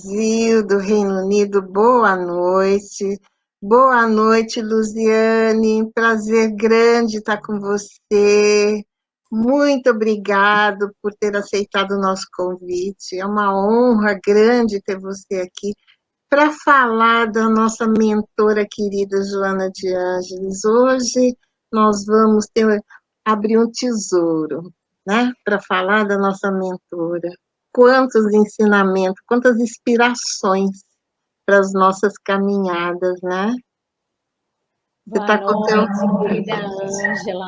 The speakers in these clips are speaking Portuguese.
Brasil, do Reino Unido, boa noite. Boa noite, Luziane. Prazer grande estar com você. Muito obrigado por ter aceitado o nosso convite. É uma honra grande ter você aqui para falar da nossa mentora querida Joana de Ângeles. Hoje nós vamos abrir um tesouro, né, para falar da nossa mentora. Quantos ensinamentos, quantas inspirações para as nossas caminhadas, né? Você Boa está com o teu... noite, querida Ângela.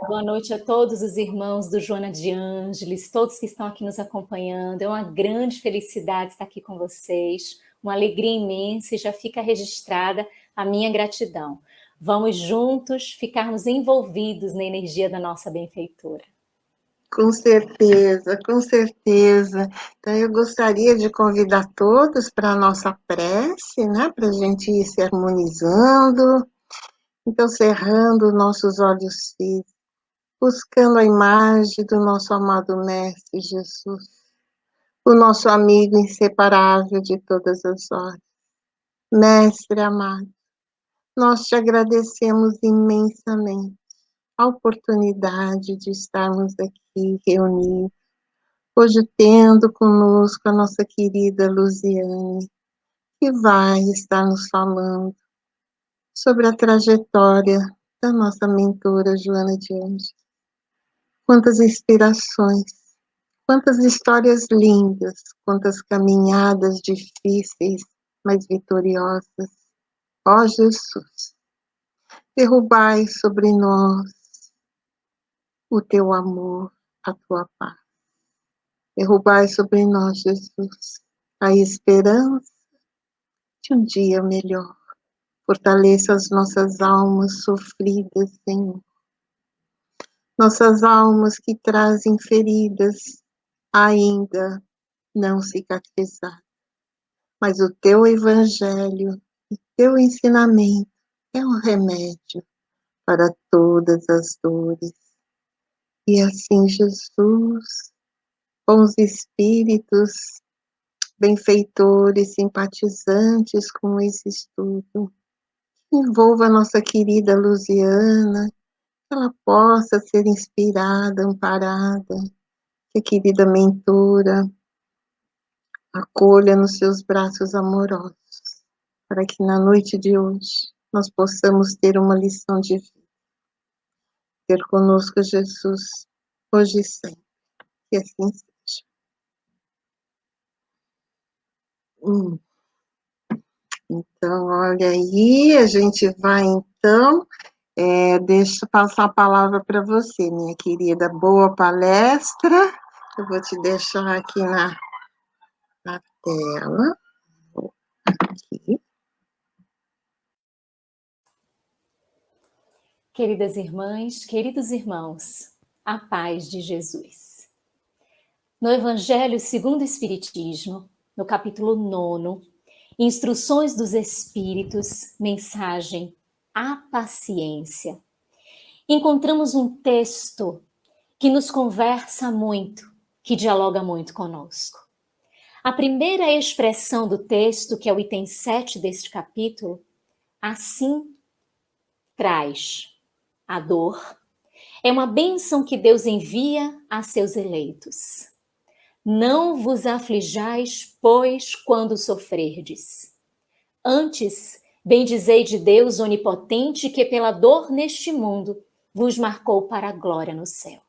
Boa noite a todos os irmãos do Joana de Ângeles, todos que estão aqui nos acompanhando. É uma grande felicidade estar aqui com vocês, uma alegria imensa e já fica registrada a minha gratidão. Vamos juntos ficarmos envolvidos na energia da nossa benfeitora. Com certeza, com certeza. Então, eu gostaria de convidar todos para a nossa prece, né? Para a gente ir se harmonizando. Então, cerrando nossos olhos físicos, buscando a imagem do nosso amado Mestre Jesus, o nosso amigo inseparável de todas as horas. Mestre amado, nós te agradecemos imensamente a oportunidade de estarmos aqui reunidos, hoje tendo conosco a nossa querida Luziane, que vai estar nos falando sobre a trajetória da nossa mentora Joana de Ângeles. Quantas inspirações, quantas histórias lindas, quantas caminhadas difíceis, mas vitoriosas. Ó Jesus, derrubai sobre nós o teu amor, a tua paz. Derrubai sobre nós, Jesus, a esperança de um dia melhor. Fortaleça as nossas almas sofridas, Senhor. Nossas almas que trazem feridas ainda não cicatrizadas. Mas o teu evangelho, o teu ensinamento é um remédio para todas as dores. E assim, Jesus, bons espíritos, benfeitores, simpatizantes com esse estudo, envolva a nossa querida Luziana, que ela possa ser inspirada, amparada, que a querida mentora acolha nos seus braços amorosos, para que na noite de hoje nós possamos ter uma lição de vida. Ter conosco Jesus, hoje e sempre, que assim seja. Então, olha aí, a gente vai então, deixa eu passar a palavra para você, minha querida, boa palestra, eu vou te deixar aqui na tela, aqui. Queridas irmãs, queridos irmãos, a paz de Jesus. No Evangelho segundo o Espiritismo, no capítulo 9, Instruções dos Espíritos, mensagem A Paciência, encontramos um texto que nos conversa muito, que dialoga muito conosco. A primeira expressão do texto, que é o item 7 deste capítulo, assim traz: a dor é uma bênção que Deus envia a seus eleitos. Não vos aflijais, pois, quando sofrerdes. Antes, bendizei de Deus onipotente, que pela dor neste mundo vos marcou para a glória no céu.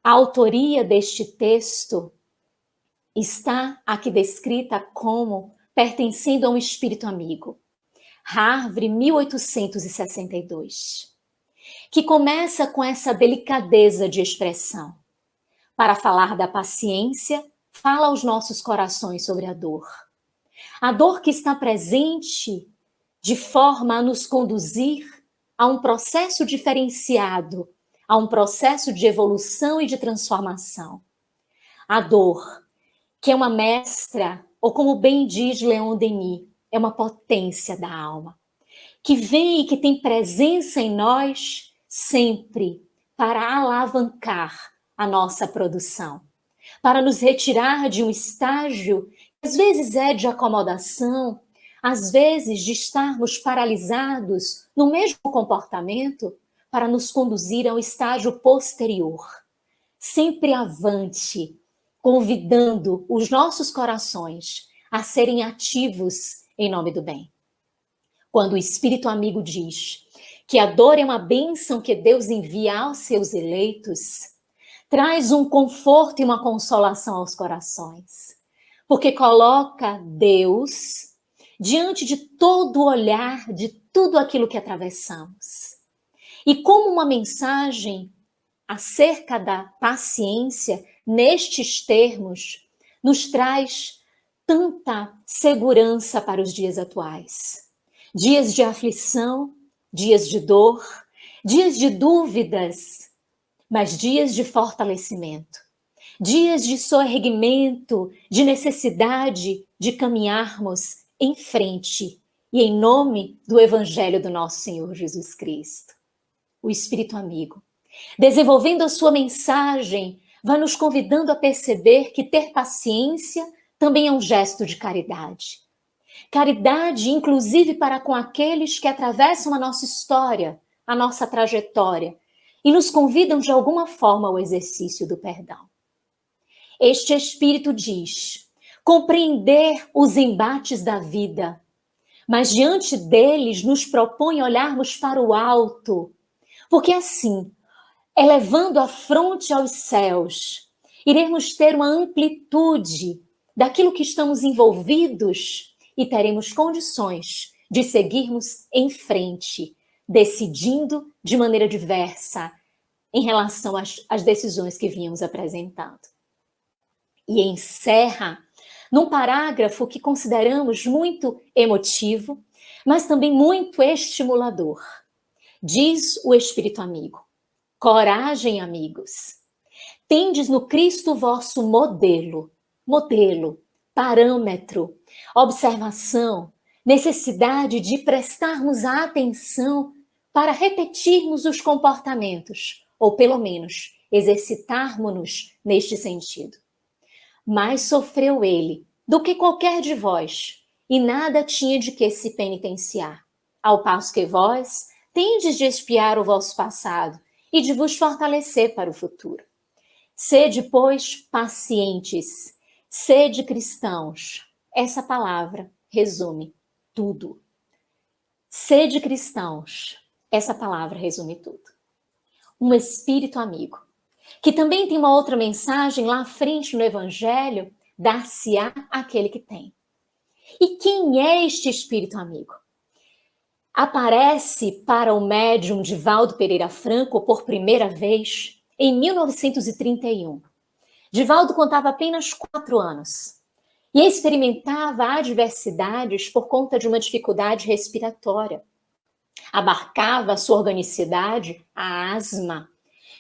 A autoria deste texto está aqui descrita como pertencendo a um espírito amigo, Harvard, 1862, que começa com essa delicadeza de expressão. Para falar da paciência, fala aos nossos corações sobre a dor. A dor que está presente de forma a nos conduzir a um processo diferenciado, a um processo de evolução e de transformação. A dor, que é uma mestra, ou como bem diz Leon Denis, é uma potência da alma, que vem e que tem presença em nós sempre para alavancar a nossa produção, para nos retirar de um estágio Às vezes é de acomodação, às vezes de estarmos paralisados no mesmo comportamento para nos conduzir ao estágio posterior. Sempre avante, convidando os nossos corações a serem ativos em nome do bem. Quando o Espírito amigo diz que a dor é uma bênção que Deus envia aos seus eleitos, traz um conforto e uma consolação aos corações, porque coloca Deus diante de todo o olhar, de tudo aquilo que atravessamos. E como uma mensagem acerca da paciência, nestes termos, nos traz tanta segurança para os dias atuais. Dias de aflição, dias de dor, dias de dúvidas, mas dias de fortalecimento, dias de soerguimento, de necessidade de caminharmos em frente e em nome do Evangelho do nosso Senhor Jesus Cristo. O Espírito amigo, desenvolvendo a sua mensagem, vai nos convidando a perceber que ter paciência também é um gesto de caridade. Caridade, inclusive, para com aqueles que atravessam a nossa história, a nossa trajetória, e nos convidam de alguma forma ao exercício do perdão. Este Espírito diz: compreender os embates da vida, mas diante deles nos propõe olharmos para o alto, porque assim, elevando a fronte aos céus, iremos ter uma amplitude daquilo que estamos envolvidos e teremos condições de seguirmos em frente, decidindo de maneira diversa em relação às decisões que vínhamos apresentando. E encerra num parágrafo que consideramos muito emotivo, mas também muito estimulador. Diz o Espírito amigo: coragem, amigos. Tendes no Cristo vosso modelo, parâmetro, observação, necessidade de prestarmos atenção para repetirmos os comportamentos, ou pelo menos exercitarmos-nos neste sentido. Mais sofreu ele do que qualquer de vós, e nada tinha de que se penitenciar, ao passo que vós tendes de expiar o vosso passado e de vos fortalecer para o futuro. Sede, pois, pacientes, sede cristãos. Essa palavra resume tudo. Sede cristãos. Essa palavra resume tudo. Um espírito amigo, que também tem uma outra mensagem lá à frente no Evangelho: dar-se-á aquele que tem. E quem é este espírito amigo? Aparece para o médium Divaldo Pereira Franco por primeira vez em 1931. Divaldo contava apenas 4 anos e experimentava adversidades por conta de uma dificuldade respiratória. Abarcava a sua organicidade a asma,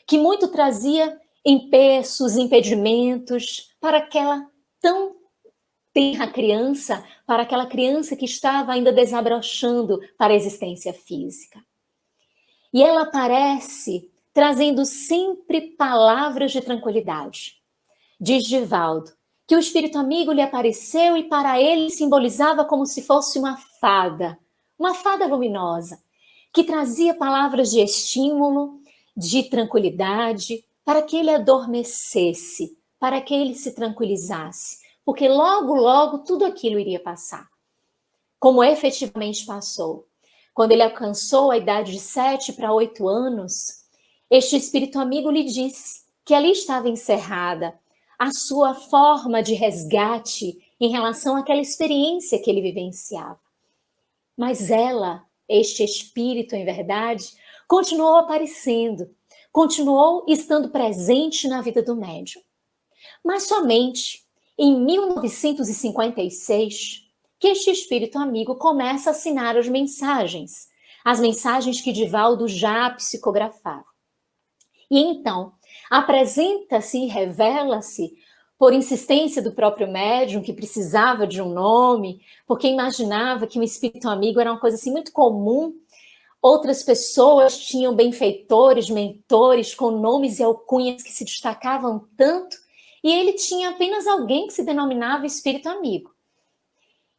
que muito trazia empeços, impedimentos para aquela tão tenra criança, para aquela criança que estava ainda desabrochando para a existência física. E ela aparece trazendo sempre palavras de tranquilidade. Diz Divaldo que o espírito amigo lhe apareceu e para ele simbolizava como se fosse uma fada luminosa, que trazia palavras de estímulo, de tranquilidade, para que ele adormecesse, para que ele se tranquilizasse, porque logo, logo tudo aquilo iria passar. Como efetivamente passou. Quando ele alcançou a idade de 7 para 8 anos, este espírito amigo lhe disse que ali estava encerrada a sua forma de resgate em relação àquela experiência que ele vivenciava. Mas ela, este espírito em verdade, continuou aparecendo, continuou estando presente na vida do médium. Mas somente em 1956 que este espírito amigo começa a assinar as mensagens que Divaldo já psicografava. E então, apresenta-se e revela-se, por insistência do próprio médium, que precisava de um nome, porque imaginava que um espírito amigo era uma coisa assim muito comum. Outras pessoas tinham benfeitores, mentores, com nomes e alcunhas que se destacavam tanto, e ele tinha apenas alguém que se denominava espírito amigo.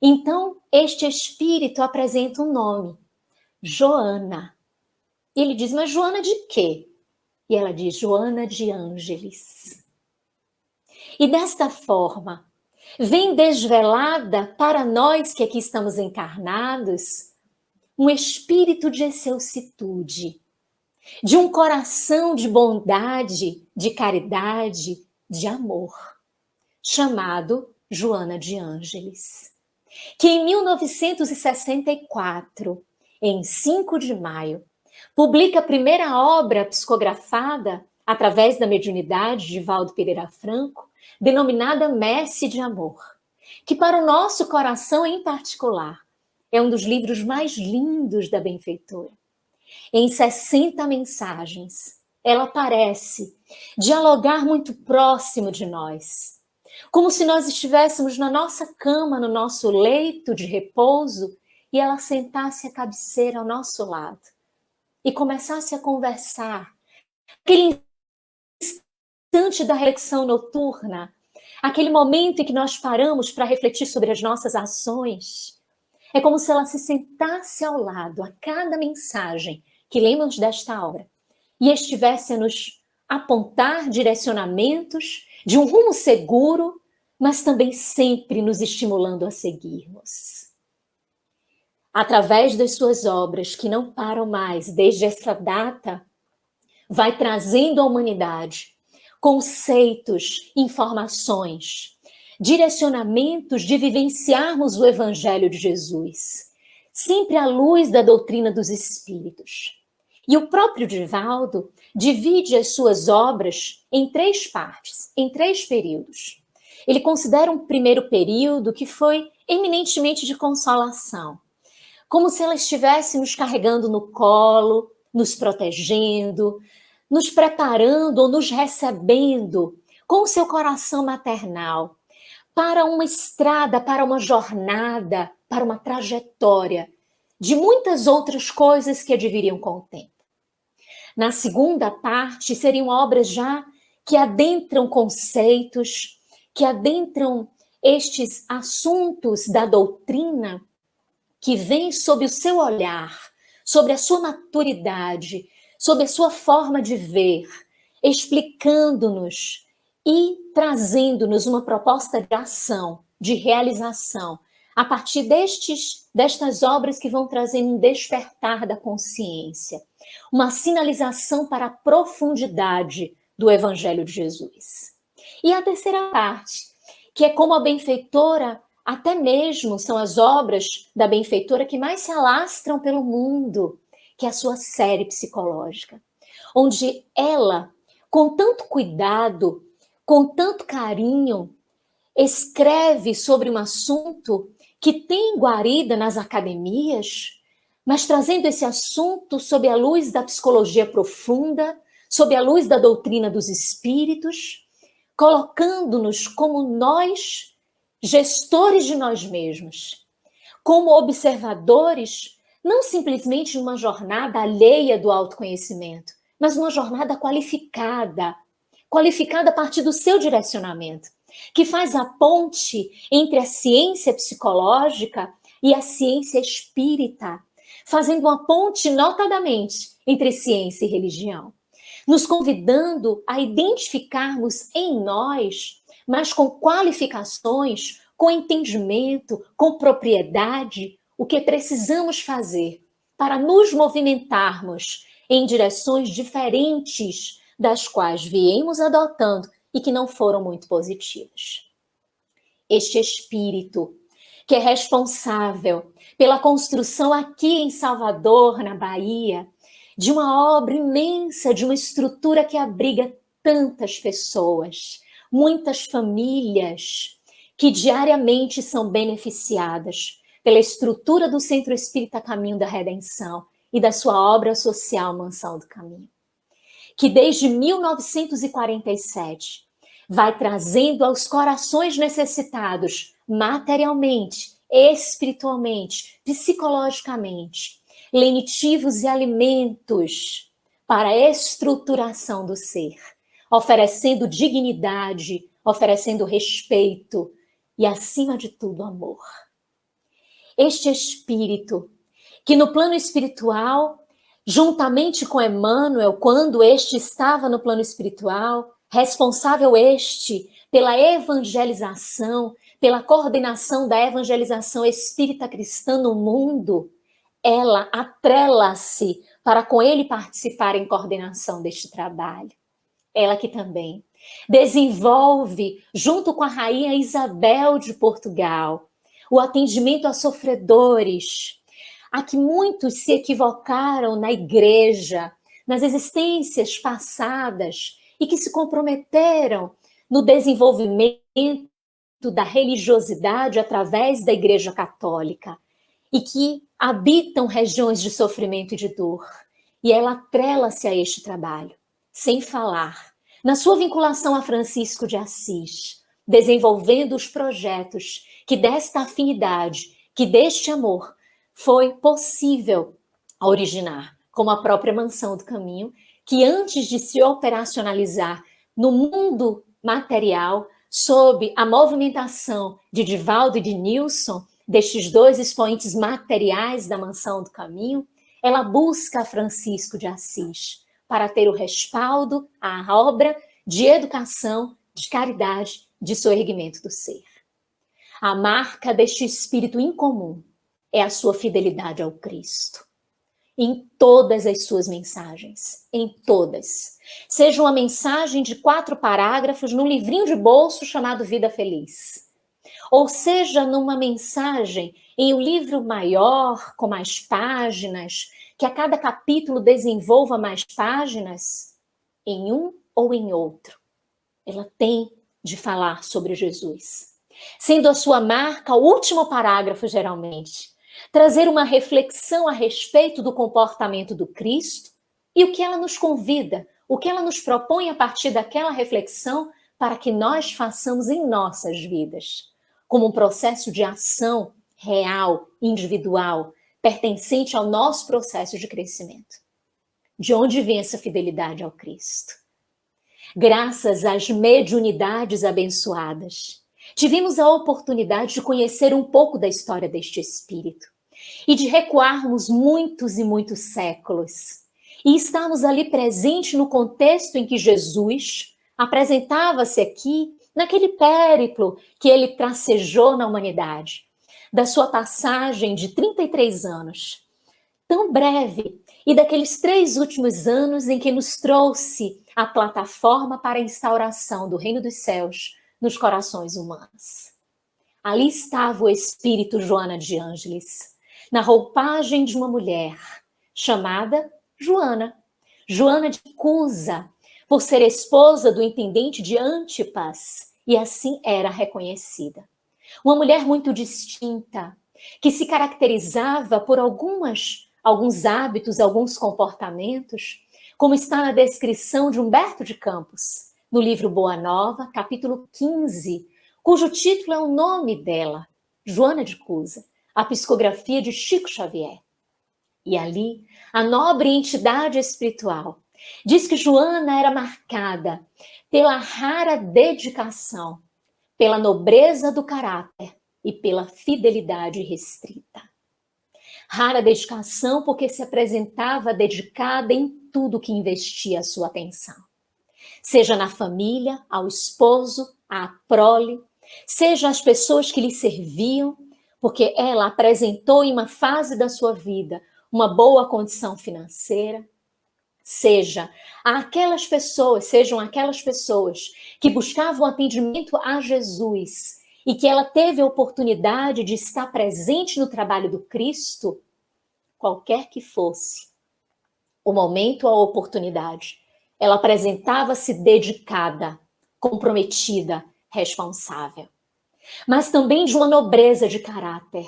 Então, este espírito apresenta um nome, Joana. E ele diz, mas Joana de quê? E ela diz, Joana de Ângeles. E desta forma, vem desvelada para nós que aqui estamos encarnados, um espírito de excelsitude, de um coração de bondade, de caridade, de amor, chamado Joana de Ângeles, que em 1964, em 5 de maio, publica a primeira obra psicografada através da mediunidade de Valdo Pereira Franco, denominada Messe de Amor, que para o nosso coração em particular é um dos livros mais lindos da benfeitora. Em 60 mensagens, ela parece dialogar muito próximo de nós, como se nós estivéssemos na nossa cama, no nosso leito de repouso, e ela sentasse a cabeceira ao nosso lado e começasse a conversar. Aquele instante da reflexão noturna, aquele momento em que nós paramos para refletir sobre as nossas ações, é como se ela se sentasse ao lado a cada mensagem que lemos desta obra e estivesse a nos apontar direcionamentos de um rumo seguro, mas também sempre nos estimulando a seguirmos. Através das suas obras, que não param mais desde essa data, vai trazendo à humanidade conceitos, informações, direcionamentos de vivenciarmos o Evangelho de Jesus, sempre à luz da doutrina dos Espíritos. E o próprio Divaldo divide as suas obras em 3 partes, em 3 períodos. Ele considera um primeiro período que foi eminentemente de consolação, como se ela estivesse nos carregando no colo, nos protegendo, nos preparando ou nos recebendo com o seu coração maternal para uma estrada, para uma jornada, para uma trajetória de muitas outras coisas que adviriam com o tempo. Na segunda parte, seriam obras já que adentram conceitos, que adentram estes assuntos da doutrina, que vêm sob o seu olhar, sobre a sua maturidade, sob a sua forma de ver, explicando-nos e trazendo-nos uma proposta de ação, de realização, a partir destas obras que vão trazer um despertar da consciência, uma sinalização para a profundidade do Evangelho de Jesus. E a terceira parte, que é como a benfeitora, até mesmo são as obras da benfeitora que mais se alastram pelo mundo, que é a sua série psicológica, onde ela, com tanto cuidado, com tanto carinho, escreve sobre um assunto que tem guarida nas academias, mas trazendo esse assunto sob a luz da psicologia profunda, sob a luz da doutrina dos espíritos, colocando-nos como nós, gestores de nós mesmos, como observadores, não simplesmente uma jornada alheia do autoconhecimento, mas uma jornada qualificada a partir do seu direcionamento, que faz a ponte entre a ciência psicológica e a ciência espírita, fazendo uma ponte, notadamente, entre ciência e religião, nos convidando a identificarmos em nós, mas com qualificações, com entendimento, com propriedade, o que precisamos fazer para nos movimentarmos em direções diferentes das quais viemos adotando e que não foram muito positivas. Este espírito que é responsável pela construção aqui em Salvador, na Bahia, de uma obra imensa, de uma estrutura que abriga tantas pessoas, muitas famílias que diariamente são beneficiadas pela estrutura do Centro Espírita Caminho da Redenção e da sua obra social Mansão do Caminho, que desde 1947 vai trazendo aos corações necessitados materialmente, espiritualmente, psicologicamente, lenitivos e alimentos para a estruturação do ser, oferecendo dignidade, oferecendo respeito e, acima de tudo, amor. Este espírito, que no plano espiritual, juntamente com Emmanuel, quando este estava no plano espiritual, responsável este pela evangelização, pela coordenação da evangelização espírita cristã no mundo, ela atrela-se para com ele participar em coordenação deste trabalho. Ela que também desenvolve, junto com a rainha Isabel de Portugal, o atendimento a sofredores, a que muitos se equivocaram na igreja, nas existências passadas e que se comprometeram no desenvolvimento da religiosidade através da Igreja Católica e que habitam regiões de sofrimento e de dor. E ela atrela-se a este trabalho, sem falar, na sua vinculação a Francisco de Assis, desenvolvendo os projetos que desta afinidade, que deste amor, foi possível originar, como a própria Mansão do Caminho, que antes de se operacionalizar no mundo material, sob a movimentação de Divaldo e de Nilson, destes dois expoentes materiais da Mansão do Caminho, ela busca Francisco de Assis para ter o respaldo à obra de educação, de caridade, de soerguimento do ser. A marca deste espírito incomum é a sua fidelidade ao Cristo. Em todas as suas mensagens, em todas. Seja uma mensagem de 4 parágrafos num livrinho de bolso chamado Vida Feliz. Ou seja, numa mensagem em um livro maior, com mais páginas, que a cada capítulo desenvolva mais páginas, em um ou em outro. Ela tem de falar sobre Jesus. Sendo a sua marca o último parágrafo, geralmente. Trazer uma reflexão a respeito do comportamento do Cristo e o que ela nos convida, o que ela nos propõe a partir daquela reflexão para que nós façamos em nossas vidas, como um processo de ação real, individual, pertencente ao nosso processo de crescimento. De onde vem essa fidelidade ao Cristo? Graças às mediunidades abençoadas, tivemos a oportunidade de conhecer um pouco da história deste espírito e de recuarmos muitos e muitos séculos e estarmos ali presente no contexto em que Jesus apresentava-se aqui, naquele périplo que ele tracejou na humanidade, da sua passagem de 33 anos, tão breve, e daqueles 3 últimos anos em que nos trouxe a plataforma para a instauração do Reino dos Céus nos corações humanos. Ali estava o espírito Joana de Ângeles, na roupagem de uma mulher chamada Joana, Joana de Cusa, por ser esposa do intendente de Antipas, e assim era reconhecida. Uma mulher muito distinta, que se caracterizava por alguns hábitos, alguns comportamentos, como está na descrição de Humberto de Campos, no livro Boa Nova, capítulo 15, cujo título é o nome dela, Joana de Cusa, a psicografia de Chico Xavier. E ali, a nobre entidade espiritual diz que Joana era marcada pela rara dedicação, pela nobreza do caráter e pela fidelidade restrita. Rara dedicação porque se apresentava dedicada em tudo que investia a sua atenção. Seja na família, ao esposo, à prole, seja as pessoas que lhe serviam, porque ela apresentou em uma fase da sua vida uma boa condição financeira, sejam aquelas pessoas que buscavam atendimento a Jesus e que ela teve a oportunidade de estar presente no trabalho do Cristo, qualquer que fosse o momento ou a oportunidade, ela apresentava-se dedicada, comprometida, responsável. Mas também de uma nobreza de caráter,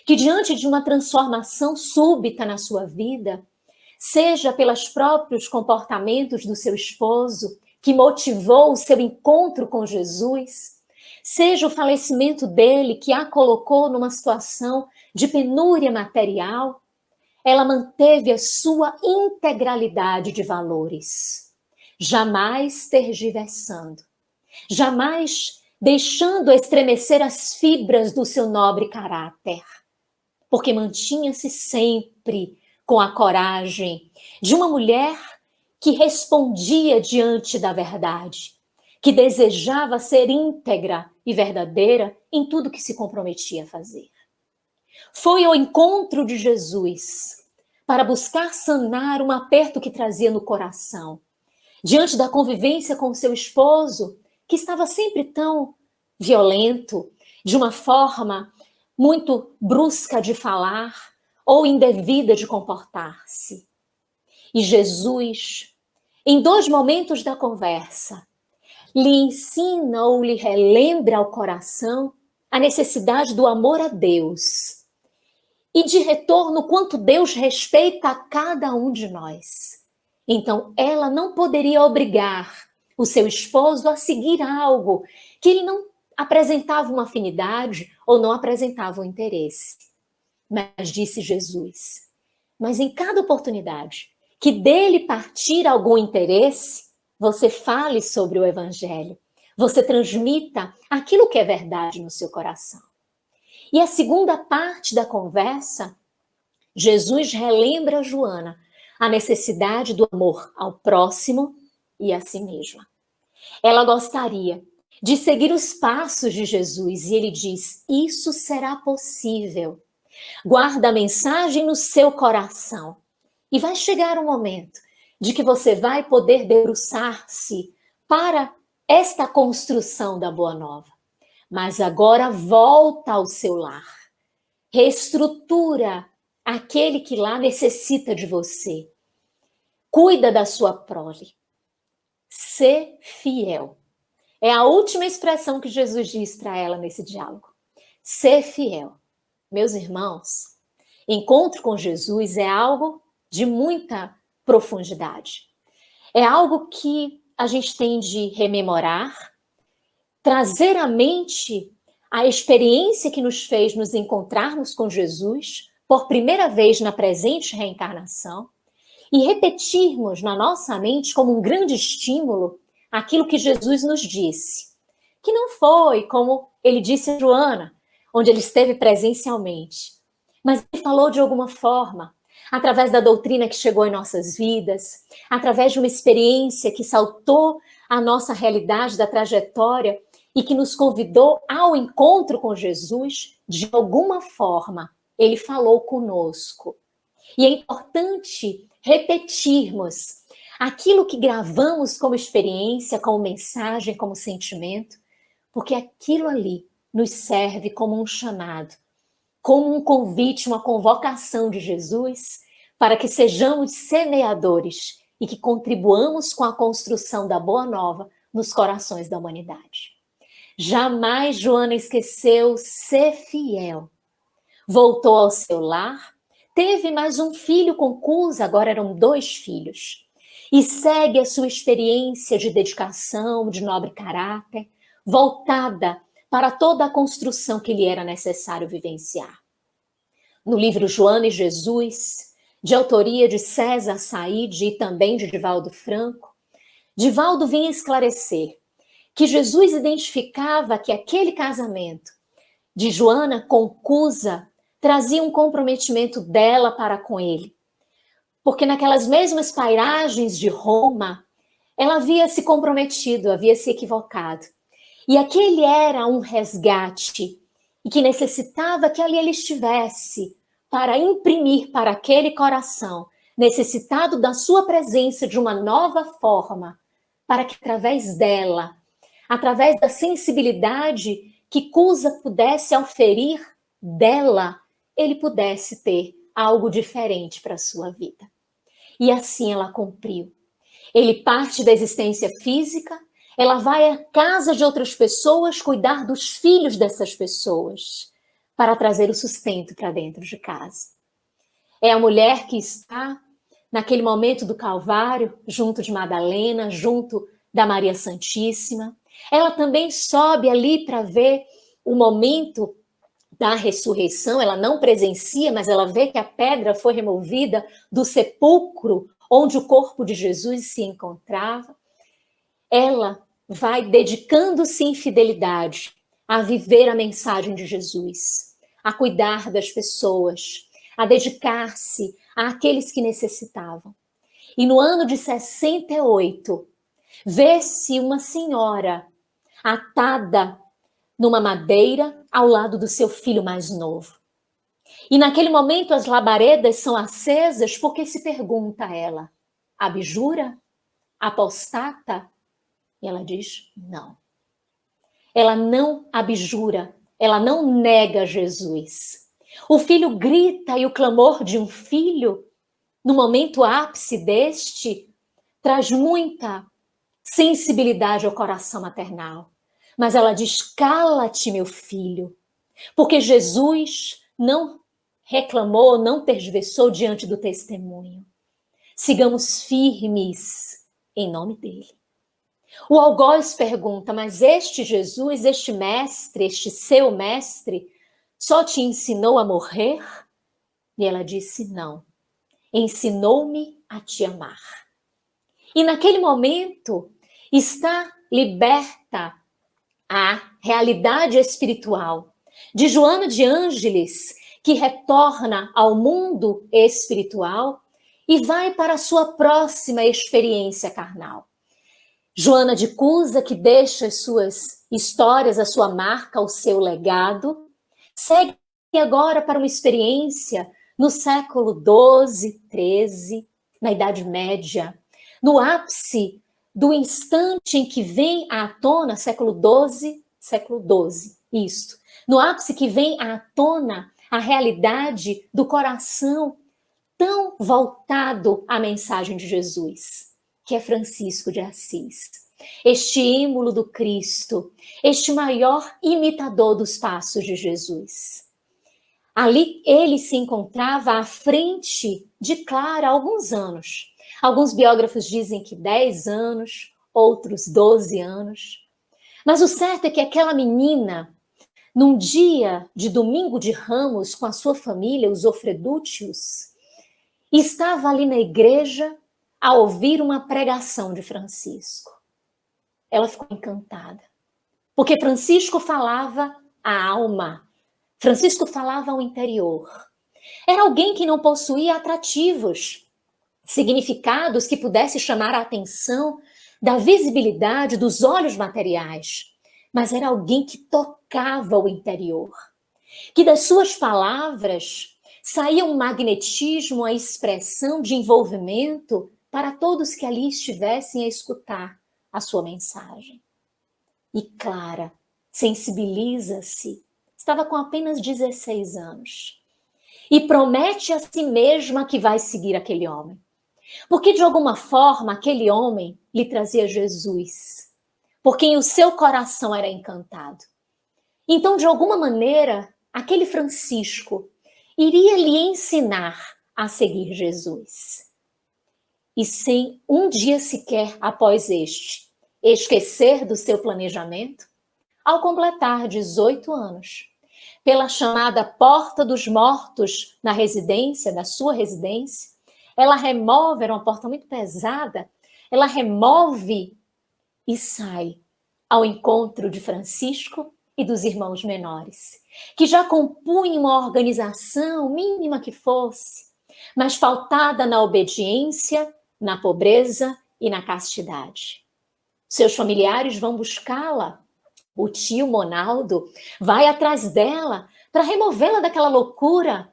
que diante de uma transformação súbita na sua vida, seja pelos próprios comportamentos do seu esposo, que motivou o seu encontro com Jesus, seja o falecimento dele, que a colocou numa situação de penúria material, ela manteve a sua integralidade de valores, jamais tergiversando. jamais deixando estremecer as fibras do seu nobre caráter, porque mantinha-se sempre com a coragem de uma mulher que respondia diante da verdade, que desejava ser íntegra e verdadeira em tudo que se comprometia a fazer. Foi ao encontro de Jesus para buscar sanar um aperto que trazia no coração, diante da convivência com seu esposo, que estava sempre tão violento, de uma forma muito brusca de falar ou indevida de comportar-se. E Jesus, em 2 momentos da conversa, lhe ensina ou lhe relembra ao coração a necessidade do amor a Deus e de retorno quanto Deus respeita a cada um de nós. Então, ela não poderia obrigar o seu esposo a seguir algo que ele não apresentava uma afinidade ou não apresentava um interesse. Mas disse Jesus, mas em cada oportunidade que dele partir algum interesse, você fale sobre o Evangelho, você transmita aquilo que é verdade no seu coração. E a segunda parte da conversa, Jesus relembra a Joana a necessidade do amor ao próximo e a si mesma. Ela gostaria de seguir os passos de Jesus e ele diz, isso será possível. Guarda a mensagem no seu coração e vai chegar um momento de que você vai poder debruçar-se para esta construção da Boa Nova. Mas agora volta ao seu lar. Reestrutura aquele que lá necessita de você. Cuida da sua prole. Ser fiel. É a última expressão que Jesus diz para ela nesse diálogo. Ser fiel. Meus irmãos, encontro com Jesus é algo de muita profundidade. É algo que a gente tem de rememorar, trazer à mente a experiência que nos fez nos encontrarmos com Jesus por primeira vez na presente reencarnação e repetirmos na nossa mente como um grande estímulo aquilo que Jesus nos disse, que não foi como ele disse a Joana, onde ele esteve presencialmente, mas ele falou de alguma forma, através da doutrina que chegou em nossas vidas, através de uma experiência que saltou a nossa realidade da trajetória e que nos convidou ao encontro com Jesus, de alguma forma, ele falou conosco. E é importante repetirmos aquilo que gravamos como experiência, como mensagem, como sentimento, porque aquilo ali nos serve como um chamado, como um convite, uma convocação de Jesus para que sejamos semeadores e que contribuamos com a construção da Boa Nova nos corações da humanidade. Jamais Joana esqueceu ser fiel. Voltou ao seu lar, teve mais um filho com Cusa, agora eram 2 filhos, e segue a sua experiência de dedicação, de nobre caráter, voltada para toda a construção que lhe era necessário vivenciar. No livro Joana e Jesus, de autoria de César Saide e também de Divaldo Franco, Divaldo vinha esclarecer que Jesus identificava que aquele casamento de Joana com Cusa trazia um comprometimento dela para com ele. Porque naquelas mesmas pairagens de Roma, ela havia se comprometido, havia se equivocado. E aquele era um resgate e que necessitava que ali ele estivesse para imprimir para aquele coração, necessitado da sua presença de uma nova forma, para que através dela, através da sensibilidade que Cusa pudesse auferir dela, ele pudesse ter algo diferente para a sua vida. E assim ela cumpriu. Ele parte da existência física, ela vai à casa de outras pessoas cuidar dos filhos dessas pessoas, para trazer o sustento para dentro de casa. É a mulher que está naquele momento do Calvário, junto de Madalena, junto da Maria Santíssima. Ela também sobe ali para ver o momento da ressurreição, ela não presencia, mas ela vê que a pedra foi removida do sepulcro onde o corpo de Jesus se encontrava. Ela vai dedicando-se em fidelidade a viver a mensagem de Jesus, a cuidar das pessoas, a dedicar-se àqueles que necessitavam. E no ano de 68, vê-se uma senhora atada numa madeira ao lado do seu filho mais novo. E naquele momento as labaredas são acesas porque se pergunta a ela: abjura? Apostata? E ela diz: não. Ela não abjura, ela não nega Jesus. O filho grita e o clamor de um filho, no momento ápice deste, traz muita sensibilidade ao coração maternal. Mas ela diz: cala-te, meu filho, porque Jesus não reclamou, não tergiversou diante do testemunho. Sigamos firmes em nome dele. O algoz pergunta: mas este Jesus, este mestre, este seu mestre, só te ensinou a morrer? E ela disse: não, ensinou-me a te amar. E naquele momento está liberta a realidade espiritual de Joana de Ângeles, que retorna ao mundo espiritual e vai para a sua próxima experiência carnal. Joana de Cusa, que deixa as suas histórias, a sua marca, o seu legado, segue agora para uma experiência no século XII, XIII, na Idade Média, no ápice do instante em que vem à tona, século XII, isto, no ápice que vem à tona a realidade do coração tão voltado à mensagem de Jesus, que é Francisco de Assis. Este ímolo do Cristo, este maior imitador dos passos de Jesus. Ali ele se encontrava à frente de Clara há alguns anos. Alguns biógrafos dizem que 10 anos, outros 12 anos. Mas o certo é que aquela menina, num dia de domingo de Ramos, com a sua família, os Ofredútios, estava ali na igreja a ouvir uma pregação de Francisco. Ela ficou encantada, porque Francisco falava à alma, Francisco falava ao interior. Era alguém que não possuía atrativos, significados que pudesse chamar a atenção da visibilidade dos olhos materiais, mas era alguém que tocava o interior, que das suas palavras saía um magnetismo, a expressão de envolvimento para todos que ali estivessem a escutar a sua mensagem. E Clara sensibiliza-se, estava com apenas 16 anos, e promete a si mesma que vai seguir aquele homem. Porque de alguma forma aquele homem lhe trazia Jesus, por quem o seu coração era encantado. Então, de alguma maneira, aquele Francisco iria lhe ensinar a seguir Jesus. E sem um dia sequer após este esquecer do seu planejamento, ao completar 18 anos, pela chamada Porta dos Mortos na residência, da sua residência, ela remove, era uma porta muito pesada, ela remove e sai ao encontro de Francisco e dos irmãos menores, que já compunham uma organização mínima que fosse, mas faltada na obediência, na pobreza e na castidade. Seus familiares vão buscá-la, o tio Monaldo vai atrás dela para removê-la daquela loucura.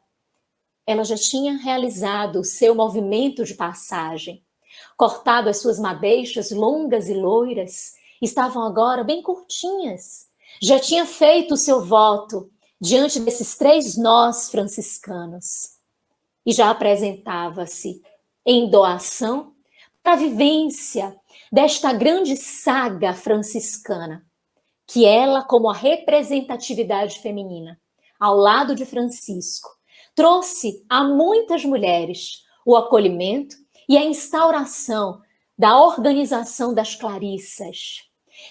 Ela já tinha realizado o seu movimento de passagem, cortado as suas madeixas longas e loiras, estavam agora bem curtinhas. Já tinha feito o seu voto diante desses 3 nós franciscanos e já apresentava-se em doação para a vivência desta grande saga franciscana, que ela, como a representatividade feminina, ao lado de Francisco, trouxe a muitas mulheres o acolhimento e a instauração da organização das Clarissas,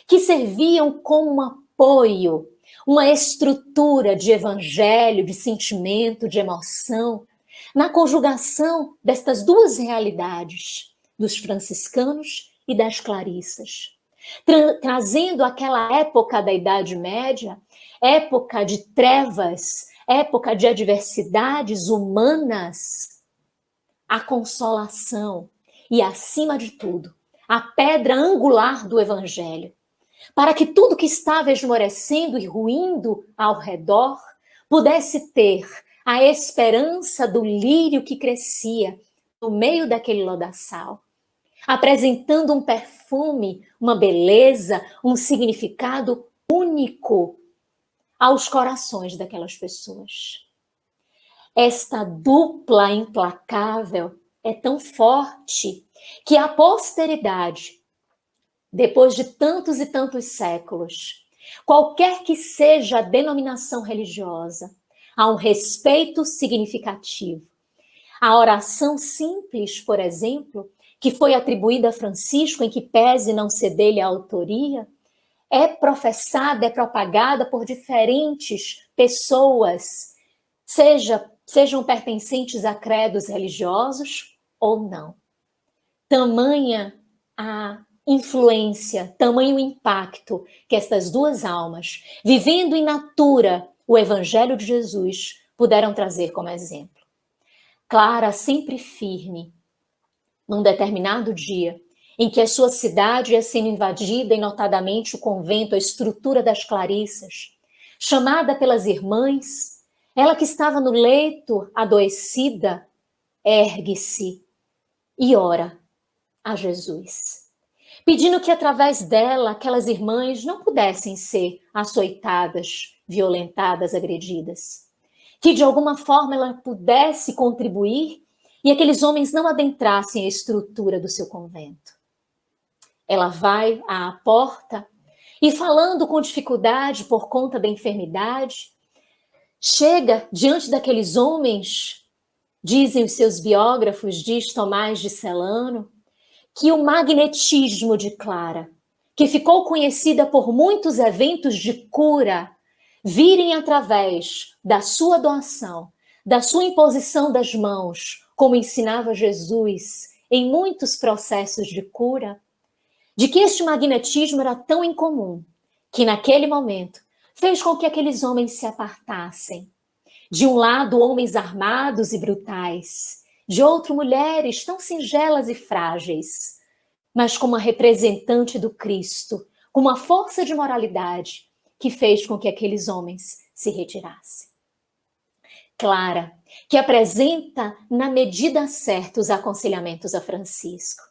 que serviam como um apoio, uma estrutura de evangelho, de sentimento, de emoção, na conjugação destas duas realidades, dos franciscanos e das Clarissas. trazendo aquela época da Idade Média, época de trevas, época de adversidades humanas, a consolação e, acima de tudo, a pedra angular do Evangelho, para que tudo que estava esmorecendo e ruindo ao redor pudesse ter a esperança do lírio que crescia no meio daquele lodaçal, apresentando um perfume, uma beleza, um significado único aos corações daquelas pessoas. Esta dupla implacável é tão forte que a posteridade, depois de tantos e tantos séculos, qualquer que seja a denominação religiosa, há um respeito significativo. A oração simples, por exemplo, que foi atribuída a Francisco, em que pese não ser dele a autoria, é professada, é propagada por diferentes pessoas, sejam pertencentes a credos religiosos ou não. Tamanha a influência, tamanho impacto que estas duas almas, vivendo in natura o Evangelho de Jesus, puderam trazer como exemplo. Clara, sempre firme, num determinado dia, em que a sua cidade ia sendo invadida, e notadamente o convento, a estrutura das Clarissas, chamada pelas irmãs, ela que estava no leito, adoecida, ergue-se e ora a Jesus, pedindo que através dela aquelas irmãs não pudessem ser açoitadas, violentadas, agredidas, que de alguma forma ela pudesse contribuir e aqueles homens não adentrassem a estrutura do seu convento. Ela vai à porta e, falando com dificuldade por conta da enfermidade, chega diante daqueles homens, dizem os seus biógrafos, diz Tomás de Celano, que o magnetismo de Clara, que ficou conhecida por muitos eventos de cura, virem através da sua doação, da sua imposição das mãos, como ensinava Jesus em muitos processos de cura, de que este magnetismo era tão incomum, que naquele momento fez com que aqueles homens se apartassem. De um lado, homens armados e brutais, de outro, mulheres tão singelas e frágeis, mas como a representante do Cristo, com uma força de moralidade que fez com que aqueles homens se retirassem. Clara, que apresenta na medida certa os aconselhamentos a Francisco,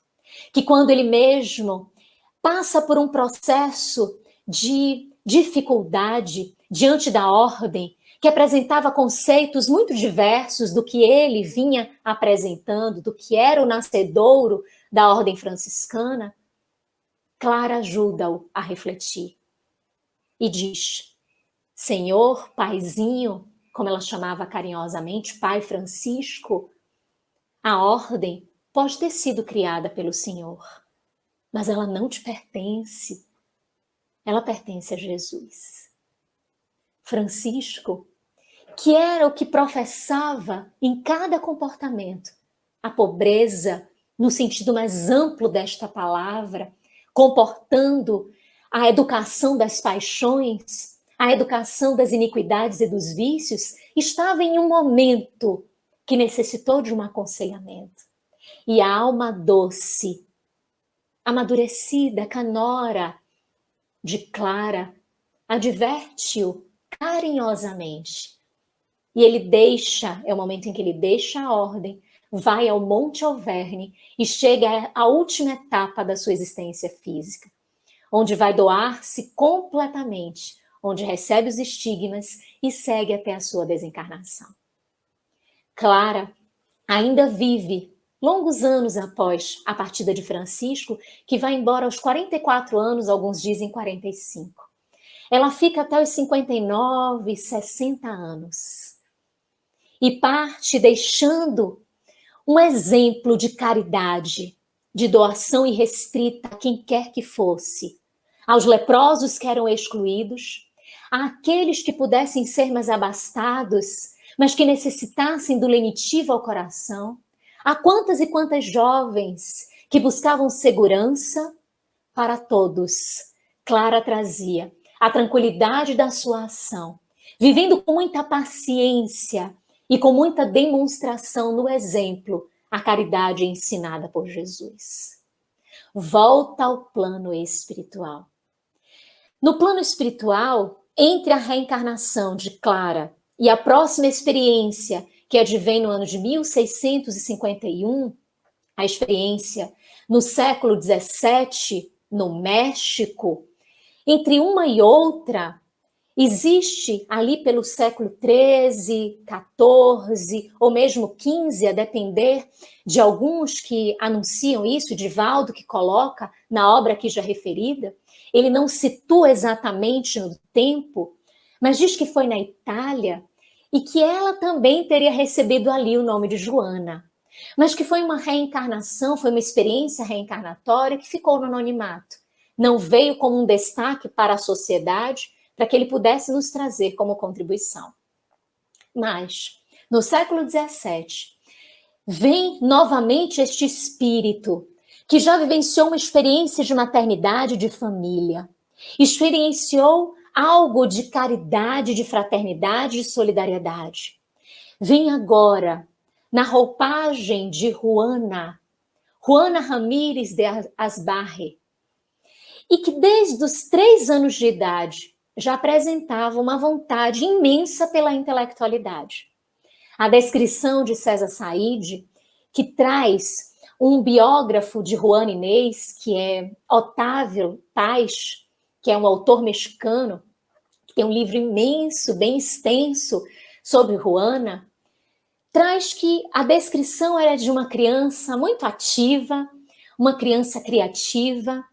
que quando ele mesmo passa por um processo de dificuldade diante da ordem, que apresentava conceitos muito diversos do que ele vinha apresentando, do que era o nascedouro da ordem franciscana, Clara ajuda-o a refletir e diz: Senhor, paizinho, como ela chamava carinhosamente, Pai Francisco, a ordem pode ter sido criada pelo Senhor, mas ela não te pertence. Ela pertence a Jesus. Francisco, que era o que professava em cada comportamento a pobreza, no sentido mais amplo desta palavra, comportando a educação das paixões, a educação das iniquidades e dos vícios, estava em um momento que necessitou de um aconselhamento. E a alma doce, amadurecida, canora de Clara, adverte-o carinhosamente. E ele deixa, é o momento em que ele deixa a ordem, vai ao Monte Alverne e chega à última etapa da sua existência física, onde vai doar-se completamente, onde recebe os estigmas e segue até a sua desencarnação. Clara ainda vive longos anos após a partida de Francisco, que vai embora aos 44 anos, alguns dizem 45. Ela fica até os 59, 60 anos. E parte deixando um exemplo de caridade, de doação irrestrita a quem quer que fosse, aos leprosos que eram excluídos, àqueles que pudessem ser mais abastados, mas que necessitassem do lenitivo ao coração, a quantas e quantas jovens que buscavam segurança, para todos. Clara trazia a tranquilidade da sua ação, vivendo com muita paciência e com muita demonstração no exemplo, a caridade ensinada por Jesus. Volta ao plano espiritual. No plano espiritual, entre a reencarnação de Clara e a próxima experiência, que advém no ano de 1651, a experiência no século XVII, no México, entre uma e outra, existe ali pelo século XIII, XIV ou mesmo XV, a depender de alguns que anunciam isso, Divaldo que coloca na obra aqui já referida, ele não situa exatamente no tempo, mas diz que foi na Itália e que ela também teria recebido ali o nome de Joana, mas que foi uma reencarnação, foi uma experiência reencarnatória que ficou no anonimato. Não veio como um destaque para a sociedade, para que ele pudesse nos trazer como contribuição. Mas, no século XVII, vem novamente este espírito que já vivenciou uma experiência de maternidade, de família, experienciou algo de caridade, de fraternidade, de solidariedade. Vem agora, na roupagem de Juana Ramírez de Asbarre, e que desde os 3 anos de idade já apresentava uma vontade imensa pela intelectualidade. A descrição de César Said, que traz um biógrafo de Juana Inês, que é Otávio Paz, que é um autor mexicano, que tem um livro imenso, bem extenso, sobre Juana, traz que a descrição era de uma criança muito ativa, uma criança criativa,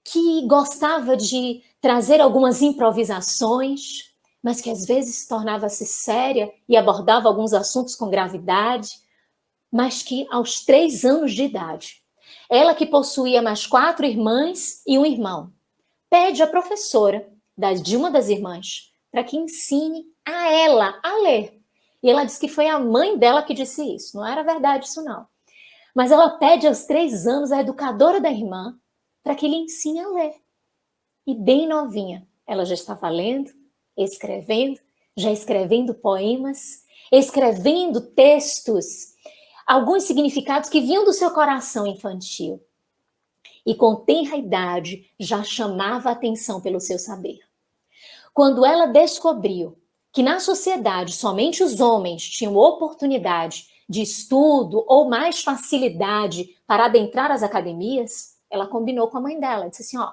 que gostava de trazer algumas improvisações, mas que às vezes tornava-se séria e abordava alguns assuntos com gravidade, mas que aos 3 anos de idade, ela que possuía mais 4 irmãs e um irmão, pede à professora de uma das irmãs para que ensine a ela a ler. E ela diz que foi a mãe dela que disse isso, não era verdade isso não. Mas ela pede aos 3 anos à educadora da irmã para que lhe ensine a ler. E bem novinha, ela já estava lendo, escrevendo, já escrevendo poemas, escrevendo textos, alguns significados que vinham do seu coração infantil. E com tenra idade já chamava a atenção pelo seu saber. Quando ela descobriu que na sociedade somente os homens tinham oportunidade de estudo ou mais facilidade para adentrar as academias, ela combinou com a mãe dela, disse assim, ó,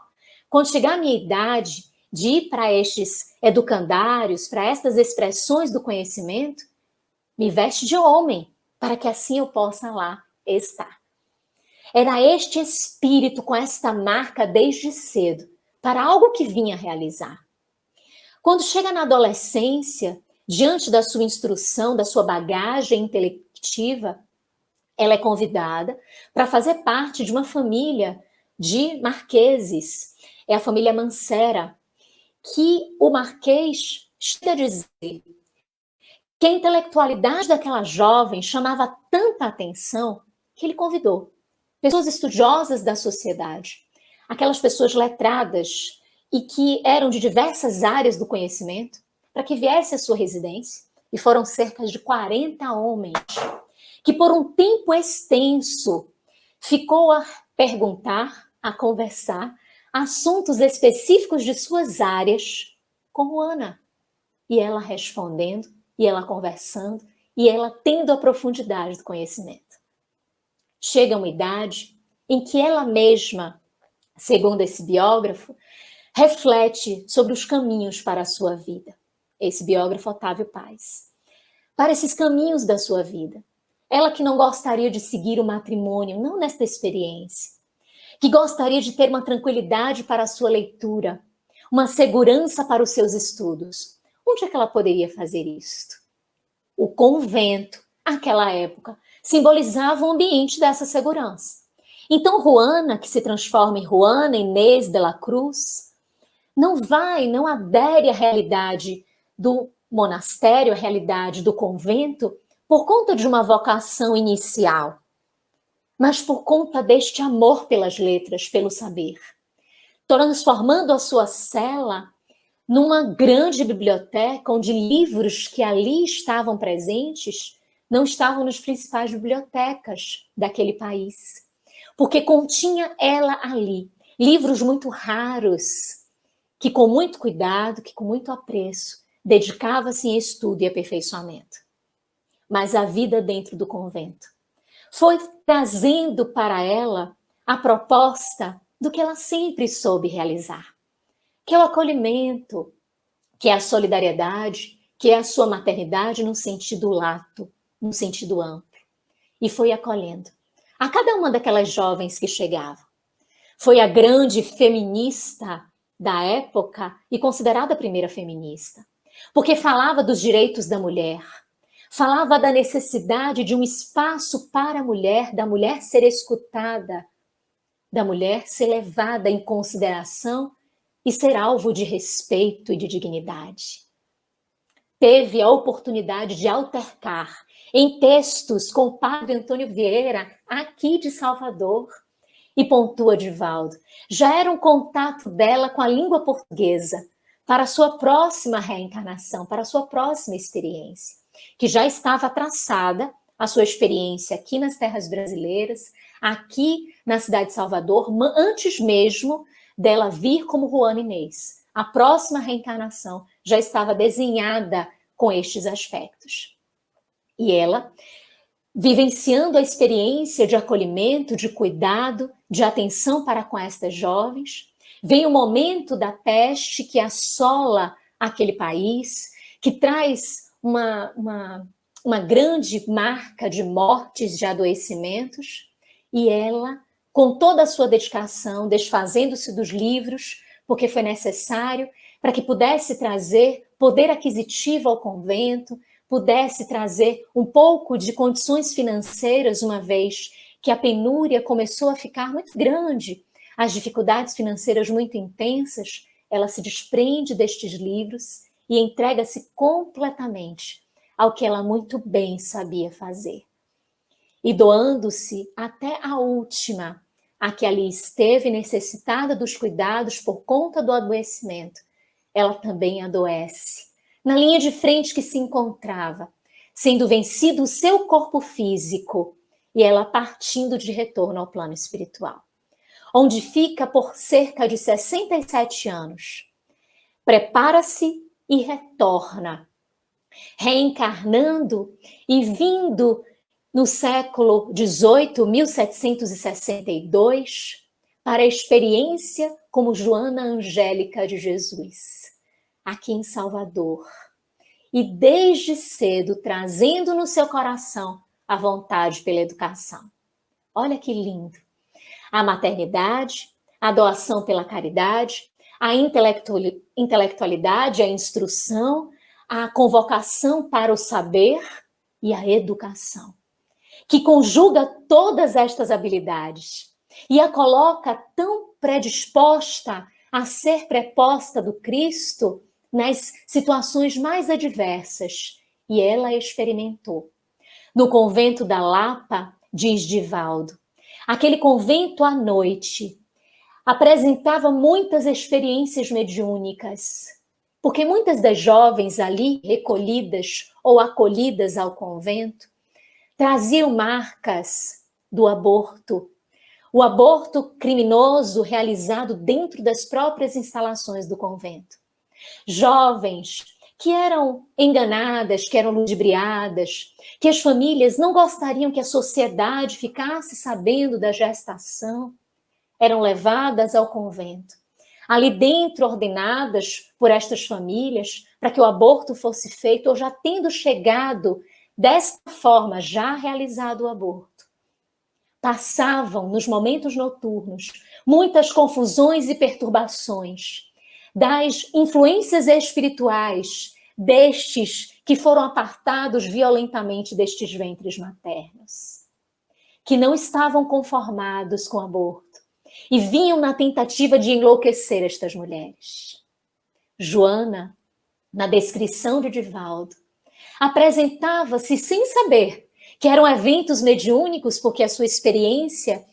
quando chegar a minha idade de ir para estes educandários, para estas expressões do conhecimento, me veste de homem, para que assim eu possa lá estar. Era este espírito com esta marca desde cedo, para algo que vinha realizar. Quando chega na adolescência, diante da sua instrução, da sua bagagem intelectiva, ela é convidada para fazer parte de uma família de marqueses. É a família Mancera, que o marquês chega a dizer que a intelectualidade daquela jovem chamava tanta atenção que ele convidou pessoas estudiosas da sociedade, aquelas pessoas letradas e que eram de diversas áreas do conhecimento, para que viesse à sua residência, e foram cerca de 40 homens, que por um tempo extenso ficou a perguntar, a conversar, assuntos específicos de suas áreas com Ana. E ela respondendo, e ela conversando, e ela tendo a profundidade do conhecimento. Chega uma idade em que ela mesma, segundo esse biógrafo, reflete sobre os caminhos para a sua vida. Esse biógrafo Otávio Paz. Para esses caminhos da sua vida. Ela que não gostaria de seguir o matrimônio, não nesta experiência. Que gostaria de ter uma tranquilidade para a sua leitura, uma segurança para os seus estudos. Onde é que ela poderia fazer isto? O convento, naquela época, simbolizava o ambiente dessa segurança. Então, Juana, que se transforma em Juana Inês de la Cruz, não adere à realidade do monastério, à realidade do convento, por conta de uma vocação inicial, mas por conta deste amor pelas letras, pelo saber. transformando a sua cela numa grande biblioteca, onde livros que ali estavam presentes não estavam nas principais bibliotecas daquele país. Porque continha ela ali livros muito raros, que com muito cuidado, que com muito apreço, dedicava-se em estudo e aperfeiçoamento. Mas a vida dentro do convento foi trazendo para ela a proposta do que ela sempre soube realizar, que é o acolhimento, que é a solidariedade, que é a sua maternidade num sentido lato, num sentido amplo. E foi acolhendo a cada uma daquelas jovens que chegavam. Foi a grande feminista da época e considerada a primeira feminista, porque falava dos direitos da mulher, falava da necessidade de um espaço para a mulher, da mulher ser escutada, da mulher ser levada em consideração e ser alvo de respeito e de dignidade. Teve a oportunidade de altercar em textos com o padre Antônio Vieira, aqui de Salvador, e pontua Divaldo. Já era um contato dela com a língua portuguesa para a sua próxima reencarnação, para a sua próxima experiência, que já estava traçada a sua experiência aqui nas terras brasileiras, aqui na cidade de Salvador, antes mesmo dela vir como Juana Inês. A próxima reencarnação já estava desenhada com estes aspectos. E ela, vivenciando a experiência de acolhimento, de cuidado, de atenção para com estas jovens, vem o momento da peste que assola aquele país, que traz uma grande marca de mortes, de adoecimentos, e ela, com toda a sua dedicação, desfazendo-se dos livros, porque foi necessário para que pudesse trazer poder aquisitivo ao convento, pudesse trazer um pouco de condições financeiras, uma vez que a penúria começou a ficar muito grande, as dificuldades financeiras muito intensas, ela se desprende destes livros e entrega-se completamente ao que ela muito bem sabia fazer. E doando-se até a última, a que ali esteve necessitada dos cuidados por conta do adoecimento, ela também adoece. Na linha de frente que se encontrava, sendo vencido o seu corpo físico e ela partindo de retorno ao plano espiritual, onde fica por cerca de 67 anos. Prepara-se e retorna, reencarnando e vindo no século XVIII, 1762, para a experiência como Joana Angélica de Jesus, aqui em Salvador. E desde cedo trazendo no seu coração a vontade pela educação. Olha que lindo! A maternidade, a doação pela caridade, a intelectualidade, a instrução, a convocação para o saber e a educação, que conjuga todas estas habilidades e a coloca tão predisposta a ser preposta do Cristo nas situações mais adversas, e ela experimentou. No convento da Lapa, diz Divaldo, aquele convento à noite apresentava muitas experiências mediúnicas, porque muitas das jovens ali recolhidas ou acolhidas ao convento traziam marcas do aborto, o aborto criminoso realizado dentro das próprias instalações do convento. Jovens que eram enganadas, que eram ludibriadas, que as famílias não gostariam que a sociedade ficasse sabendo da gestação, eram levadas ao convento. Ali dentro, ordenadas por estas famílias, para que o aborto fosse feito, ou já tendo chegado desta forma, já realizado o aborto. Passavam, nos momentos noturnos, muitas confusões e perturbações das influências espirituais destes que foram apartados violentamente destes ventres maternos, que não estavam conformados com o aborto e vinham na tentativa de enlouquecer estas mulheres. Joana, na descrição de Divaldo, apresentava-se sem saber que eram eventos mediúnicos, porque a sua experiência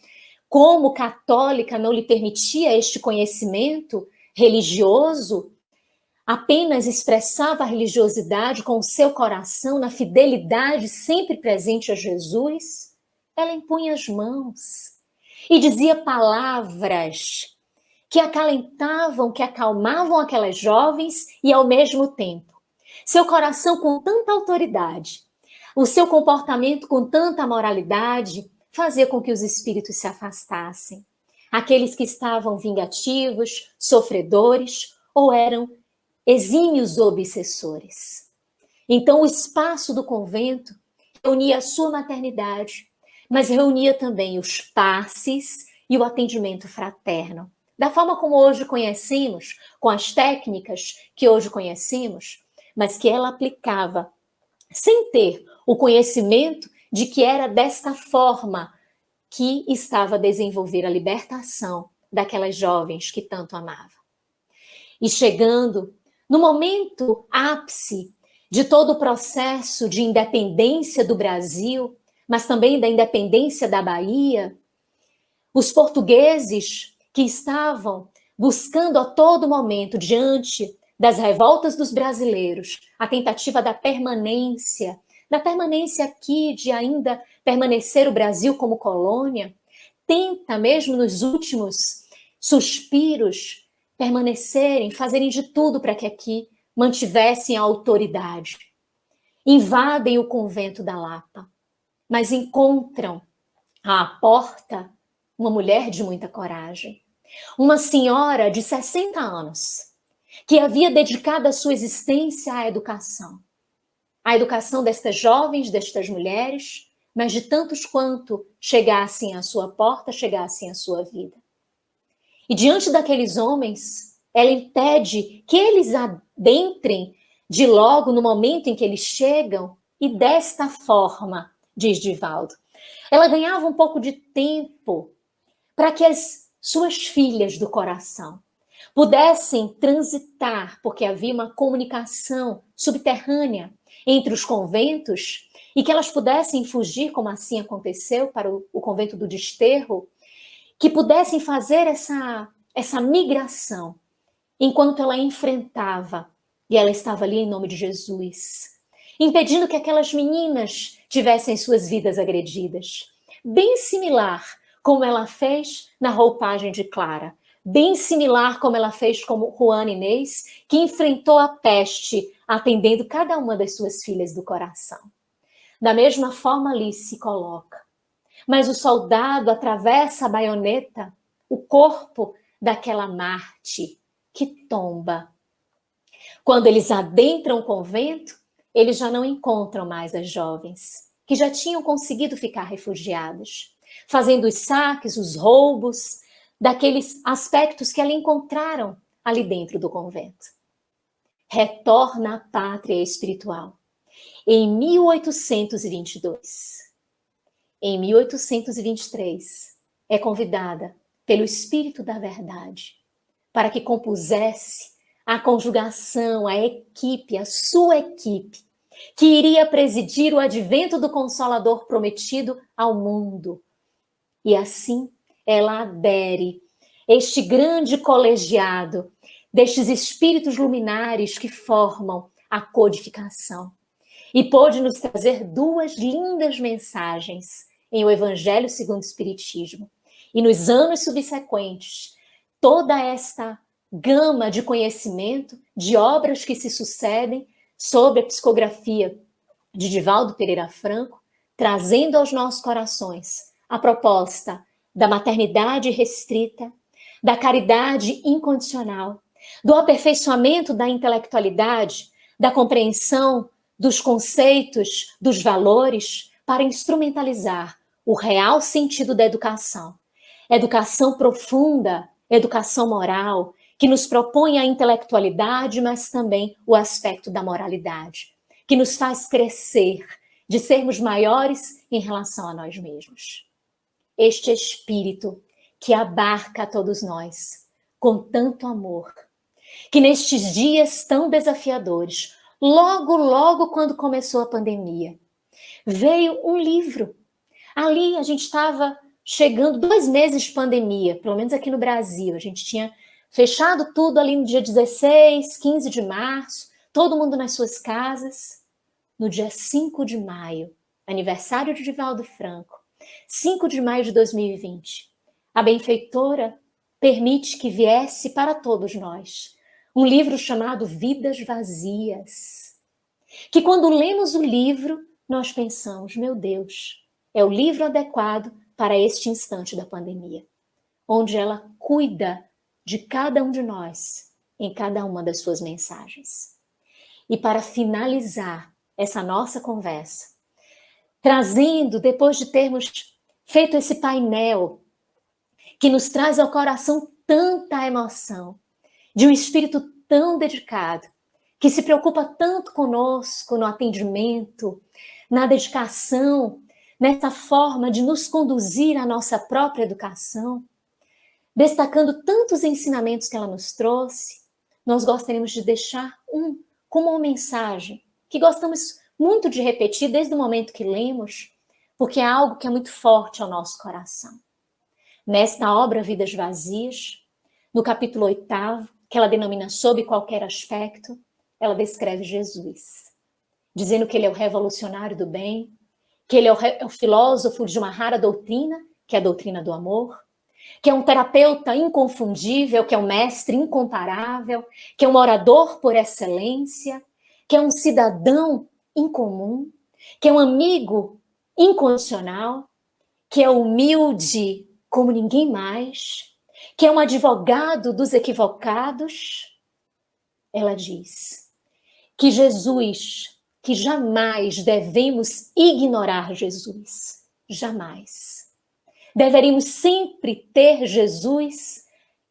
como católica não lhe permitia este conhecimento religioso, apenas expressava a religiosidade com o seu coração, na fidelidade sempre presente a Jesus, ela impunha as mãos e dizia palavras que acalentavam, que acalmavam aquelas jovens e, ao mesmo tempo, seu coração com tanta autoridade, o seu comportamento com tanta moralidade, fazia com que os espíritos se afastassem. Aqueles que estavam vingativos, sofredores ou eram exímios obsessores. Então, o espaço do convento reunia a sua maternidade, mas reunia também os passes e o atendimento fraterno. Da forma como hoje conhecemos, com as técnicas que hoje conhecemos, mas que ela aplicava sem ter o conhecimento de que era desta forma que estava a desenvolver a libertação daquelas jovens que tanto amava. E chegando no momento ápice de todo o processo de independência do Brasil, mas também da independência da Bahia, os portugueses que estavam buscando a todo momento, diante das revoltas dos brasileiros, a tentativa da permanência aqui, de ainda permanecer o Brasil como colônia, tenta mesmo nos últimos suspiros permanecerem, fazerem de tudo para que aqui mantivessem a autoridade. Invadem o convento da Lapa, mas encontram à porta uma mulher de muita coragem, uma senhora de 60 anos, que havia dedicado a sua existência à educação destas jovens, destas mulheres, mas de tantos quanto chegassem à sua porta, chegassem à sua vida. E diante daqueles homens, ela impede que eles adentrem de logo no momento em que eles chegam, e desta forma, diz Divaldo, ela ganhava um pouco de tempo para que as suas filhas do coração pudessem transitar, porque havia uma comunicação subterrânea entre os conventos, e que elas pudessem fugir, como assim aconteceu para o convento do Desterro, que pudessem fazer essa migração, enquanto ela enfrentava, e ela estava ali em nome de Jesus, impedindo que aquelas meninas tivessem suas vidas agredidas. Bem similar como ela fez na roupagem de Clara, bem similar como ela fez como Juana Inês, que enfrentou a peste, atendendo cada uma das suas filhas do coração. Da mesma forma ali se coloca. Mas o soldado atravessa a baioneta, o corpo daquela Marte que tomba. Quando eles adentram o convento, eles já não encontram mais as jovens, que já tinham conseguido ficar refugiadas, fazendo os saques, os roubos, daqueles aspectos que ela encontraram ali dentro do convento. Retorna à pátria espiritual. Em 1822. Em 1823, é convidada pelo Espírito da Verdade para que compusesse a conjugação, a equipe, a sua equipe, que iria presidir o advento do Consolador prometido ao mundo. E assim ela adere este grande colegiado destes espíritos luminares que formam a codificação. E pôde nos trazer duas lindas mensagens em O Evangelho segundo o Espiritismo. E nos anos subsequentes, toda esta gama de conhecimento, de obras que se sucedem sobre a psicografia de Divaldo Pereira Franco, trazendo aos nossos corações a proposta da maternidade restrita, da caridade incondicional, do aperfeiçoamento da intelectualidade, da compreensão dos conceitos, dos valores, para instrumentalizar o real sentido da educação. Educação profunda, educação moral, que nos propõe a intelectualidade, mas também o aspecto da moralidade, que nos faz crescer, de sermos maiores em relação a nós mesmos. Este espírito que abarca a todos nós com tanto amor, que nestes dias tão desafiadores, logo quando começou a pandemia, veio um livro. Ali a gente estava chegando 2 meses de pandemia, pelo menos aqui no Brasil. A gente tinha fechado tudo ali no dia 16, 15 de março, todo mundo nas suas casas. No dia 5 de maio, aniversário de Divaldo Franco, 5 de maio de 2020, a benfeitora permite que viesse para todos nós um livro chamado Vidas Vazias, que quando lemos o livro, nós pensamos, meu Deus, é o livro adequado para este instante da pandemia, onde ela cuida de cada um de nós em cada uma das suas mensagens. E para finalizar essa nossa conversa, trazendo, depois de termos feito esse painel, que nos traz ao coração tanta emoção, de um espírito tão dedicado, que se preocupa tanto conosco no atendimento, na dedicação, nessa forma de nos conduzir à nossa própria educação, destacando tantos ensinamentos que ela nos trouxe, nós gostaríamos de deixar como uma mensagem que gostamos muito de repetir desde o momento que lemos, porque é algo que é muito forte ao nosso coração. Nesta obra Vidas Vazias, no capítulo 8º, que ela denomina Sob Qualquer Aspecto, ela descreve Jesus, dizendo que ele é o revolucionário do bem, que ele é o filósofo de uma rara doutrina, que é a doutrina do amor, que é um terapeuta inconfundível, que é um mestre incomparável, que é um orador por excelência, que é um cidadão incomum, que é um amigo incondicional, que é humilde como ninguém mais, que é um advogado dos equivocados. Ela diz que Jesus, que jamais devemos ignorar Jesus, jamais. Deveríamos sempre ter Jesus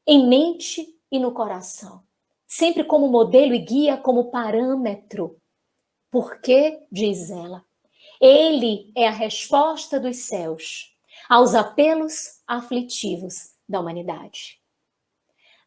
em mente e no coração, sempre como modelo e guia, como parâmetro. Porque, diz ela, ele é a resposta dos céus aos apelos aflitivos da humanidade.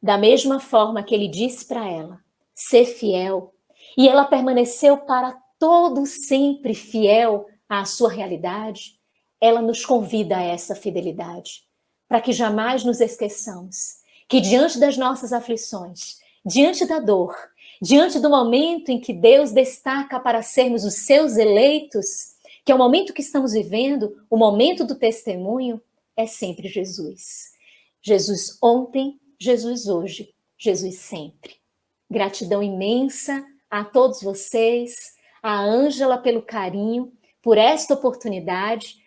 Da mesma forma que ele disse para ela, ser fiel, e ela permaneceu para todo sempre fiel à sua realidade, ela nos convida a essa fidelidade, para que jamais nos esqueçamos que diante das nossas aflições, diante da dor, diante do momento em que Deus destaca para sermos os seus eleitos, que é o momento que estamos vivendo, o momento do testemunho, é sempre Jesus. Jesus ontem, Jesus hoje, Jesus sempre. Gratidão imensa a todos vocês, a Ângela pelo carinho, por esta oportunidade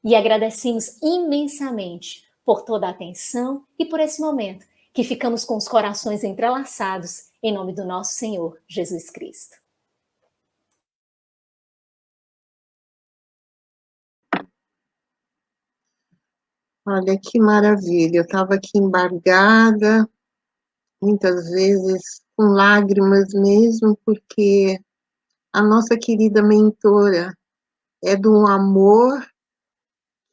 e agradecemos imensamente por toda a atenção e por esse momento que ficamos com os corações entrelaçados em nome do nosso Senhor Jesus Cristo. Olha que maravilha, eu estava aqui embargada, muitas vezes com lágrimas mesmo, porque a nossa querida mentora é de um amor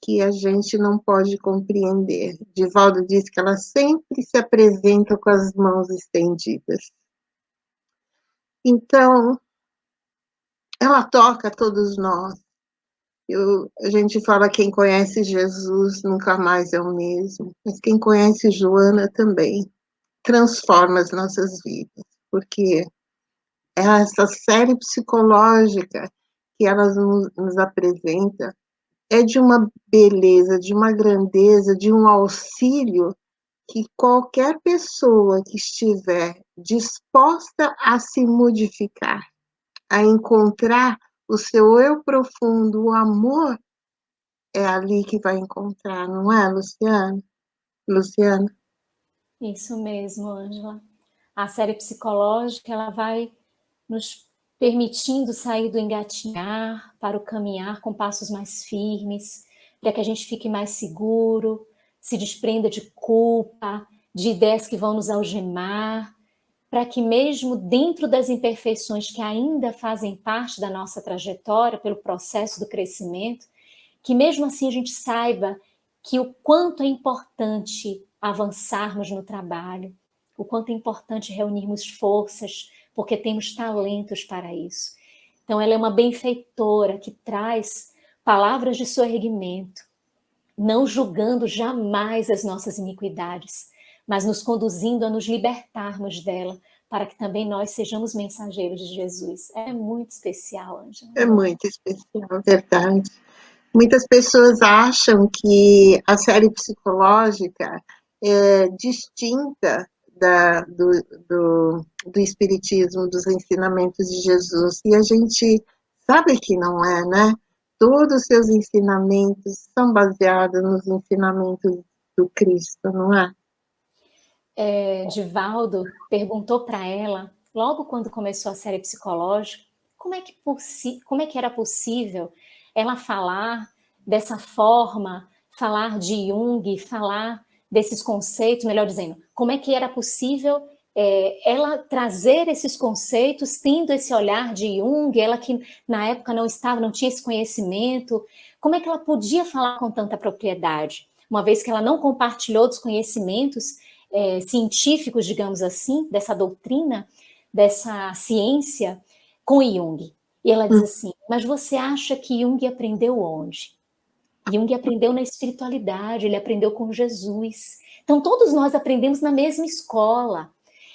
que a gente não pode compreender. Divaldo disse que ela sempre se apresenta com as mãos estendidas. Então, ela toca todos nós. A gente fala quem conhece Jesus nunca mais é o mesmo, mas quem conhece Joana também transforma as nossas vidas, porque é essa série psicológica que ela nos apresenta é de uma beleza, de uma grandeza, de um auxílio que qualquer pessoa que estiver disposta a se modificar, a encontrar o seu eu profundo, o amor, é ali que vai encontrar, não é, Luciana? Luciana? Isso mesmo, Ângela. A série psicológica, ela vai nos permitindo sair do engatinhar para o caminhar com passos mais firmes, para que a gente fique mais seguro, se desprenda de culpa, de ideias que vão nos algemar, para que mesmo dentro das imperfeições que ainda fazem parte da nossa trajetória, pelo processo do crescimento, que mesmo assim a gente saiba que o quanto é importante avançarmos no trabalho, o quanto é importante reunirmos forças, porque temos talentos para isso. Então, ela é uma benfeitora que traz palavras de soerguimento, não julgando jamais as nossas iniquidades, mas nos conduzindo a nos libertarmos dela, para que também nós sejamos mensageiros de Jesus. É muito especial, Ângela. É muito especial, verdade. Muitas pessoas acham que a série psicológica é distinta do Espiritismo, dos ensinamentos de Jesus, e a gente sabe que não é, né? Todos os seus ensinamentos são baseados nos ensinamentos do Cristo, não é? Divaldo perguntou para ela, logo quando começou a série psicológica, como é que era possível ela falar dessa forma, falar de Jung, falar desses conceitos, melhor dizendo, como é que era possível ela trazer esses conceitos, tendo esse olhar de Jung, ela que na época não tinha esse conhecimento, como é que ela podia falar com tanta propriedade? Uma vez que ela não compartilhou dos conhecimentos científicos, digamos assim, dessa doutrina, dessa ciência com Jung. E ela diz assim, mas você acha que Jung aprendeu onde? Jung aprendeu na espiritualidade, ele aprendeu com Jesus. Então, todos nós aprendemos na mesma escola.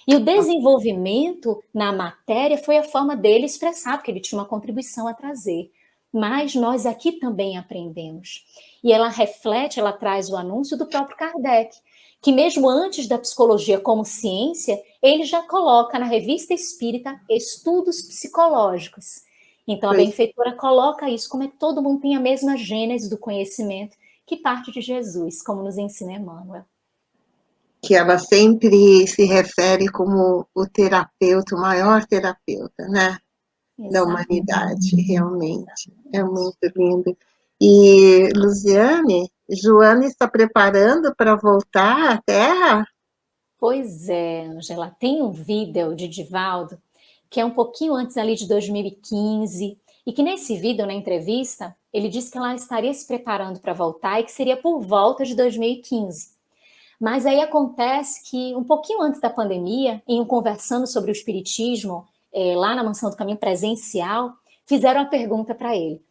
E o desenvolvimento na matéria foi a forma dele expressar, porque ele tinha uma contribuição a trazer. Mas nós aqui também aprendemos. E ela reflete, ela traz o anúncio do próprio Kardec, que mesmo antes da psicologia como ciência, ele já coloca na Revista Espírita estudos psicológicos. Então, a benfeitora coloca isso, como é que todo mundo tem a mesma gênese do conhecimento, que parte de Jesus, como nos ensina Emmanuel. Que ela sempre se refere como o terapeuta, o maior terapeuta, né? Exato. Da humanidade, realmente. É muito lindo. E, Luziane, Joana está preparando para voltar à Terra? Pois é, Angela, tem um vídeo de Divaldo, que é um pouquinho antes ali de 2015, e que nesse vídeo, na entrevista, ele disse que ela estaria se preparando para voltar e que seria por volta de 2015. Mas aí acontece que um pouquinho antes da pandemia, em um conversando sobre o espiritismo, lá na Mansão do Caminho presencial, fizeram a pergunta para ele.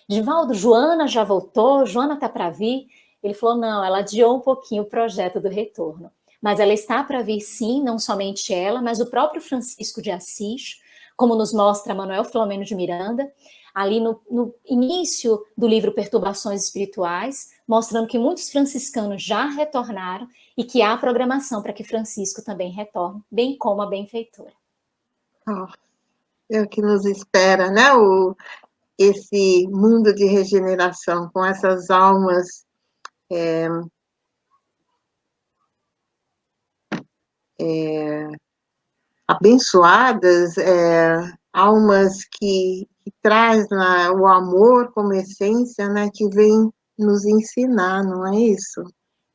Divaldo, Joana já voltou? Joana está para vir? Ele falou, não, ela adiou um pouquinho o projeto do retorno. Mas ela está para vir sim, não somente ela, mas o próprio Francisco de Assis, como nos mostra Manuel Filomeno de Miranda, ali no início do livro Perturbações Espirituais, mostrando que muitos franciscanos já retornaram e que há programação para que Francisco também retorne, bem como a benfeitora. É o que nos espera, né? Esse mundo de regeneração, com essas almas abençoadas, almas que traz o amor como essência, né? Que vem nos ensinar, não é isso?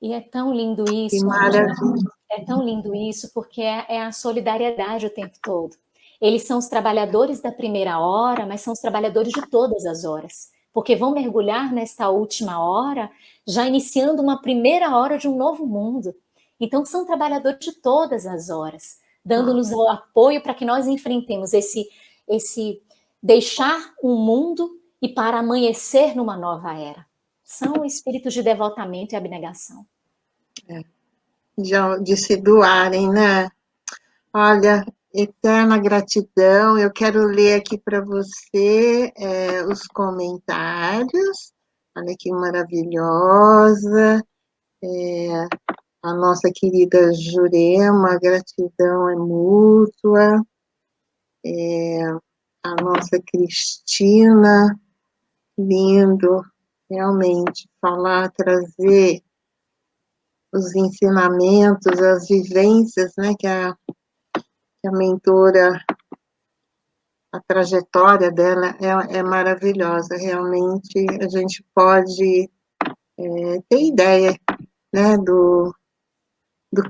E é tão lindo isso, que maravilha. É tão lindo isso, porque é a solidariedade o tempo todo. Eles são os trabalhadores da primeira hora, mas são os trabalhadores de todas as horas, porque vão mergulhar nesta última hora, já iniciando uma primeira hora de um novo mundo. Então, são trabalhadores de todas as horas, dando-nos o apoio para que nós enfrentemos esse deixar um mundo e para amanhecer numa nova era. São espíritos de devotamento e abnegação. De se doarem, né? Olha, eterna gratidão. Eu quero ler aqui para você os comentários. Olha que maravilhosa. A nossa querida Jurema, a gratidão é mútua. A nossa Cristina, lindo, realmente, falar, trazer os ensinamentos, as vivências, né, que a mentora, a trajetória dela é maravilhosa, realmente a gente pode ter ideia, né, do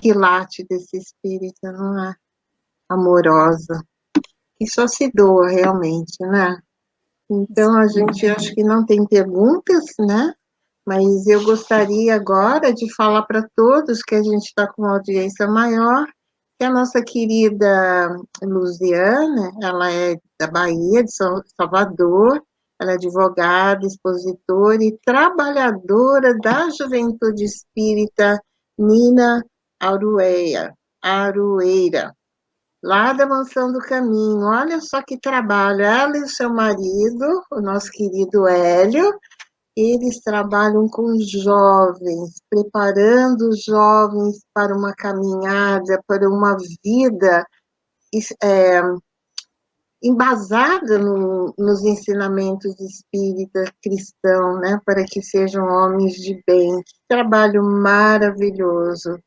quilate desse espírito, não é? Amorosa, que só se doa realmente, né? Então, a gente acho que não tem perguntas, né? Mas eu gostaria agora de falar para todos que a gente está com uma audiência maior, que a nossa querida Luziane, ela é da Bahia, de Salvador, Ela é advogada, expositora e trabalhadora da Juventude Espírita Nina Arueira, lá da Mansão do Caminho. Olha só que trabalho. Ela e o seu marido, o nosso querido Hélio, eles trabalham com jovens, preparando os jovens para uma caminhada, para uma vida embasada nos ensinamentos espíritas cristãos, né, para que sejam homens de bem. Que trabalho maravilhoso,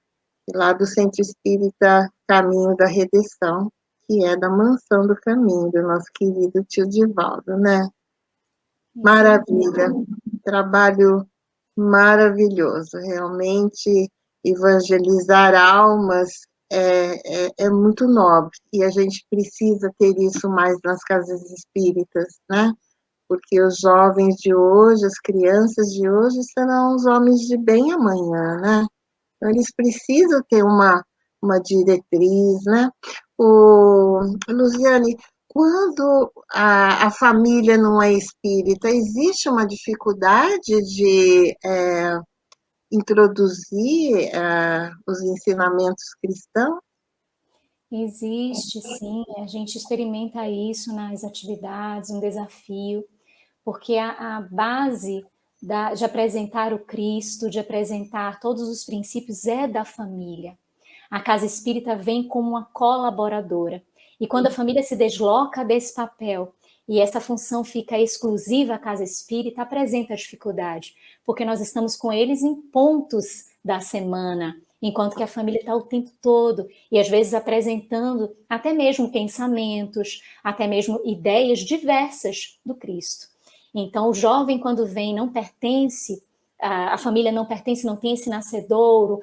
lá do Centro Espírita Caminho da Redenção, que é da Mansão do Caminho, do nosso querido tio Divaldo, né? Maravilha, trabalho maravilhoso, realmente evangelizar almas é muito nobre, e a gente precisa ter isso mais nas casas espíritas, né? Porque os jovens de hoje, as crianças de hoje, serão os homens de bem amanhã, né? Então, eles precisam ter uma diretriz, né? Luziane, quando a família não é espírita, existe uma dificuldade de introduzir os ensinamentos cristãos? Existe, sim, a gente experimenta isso nas atividades, um desafio, porque a base de apresentar o Cristo, de apresentar todos os princípios é da família. A casa espírita vem como uma colaboradora. E quando a família se desloca desse papel e essa função fica exclusiva à casa espírita, apresenta dificuldade, porque nós estamos com eles em pontos da semana, enquanto que a família está o tempo todo, e às vezes apresentando até mesmo pensamentos, até mesmo ideias diversas do Cristo. Então, o jovem, quando vem, não pertence, a família não pertence, não tem esse nascedouro,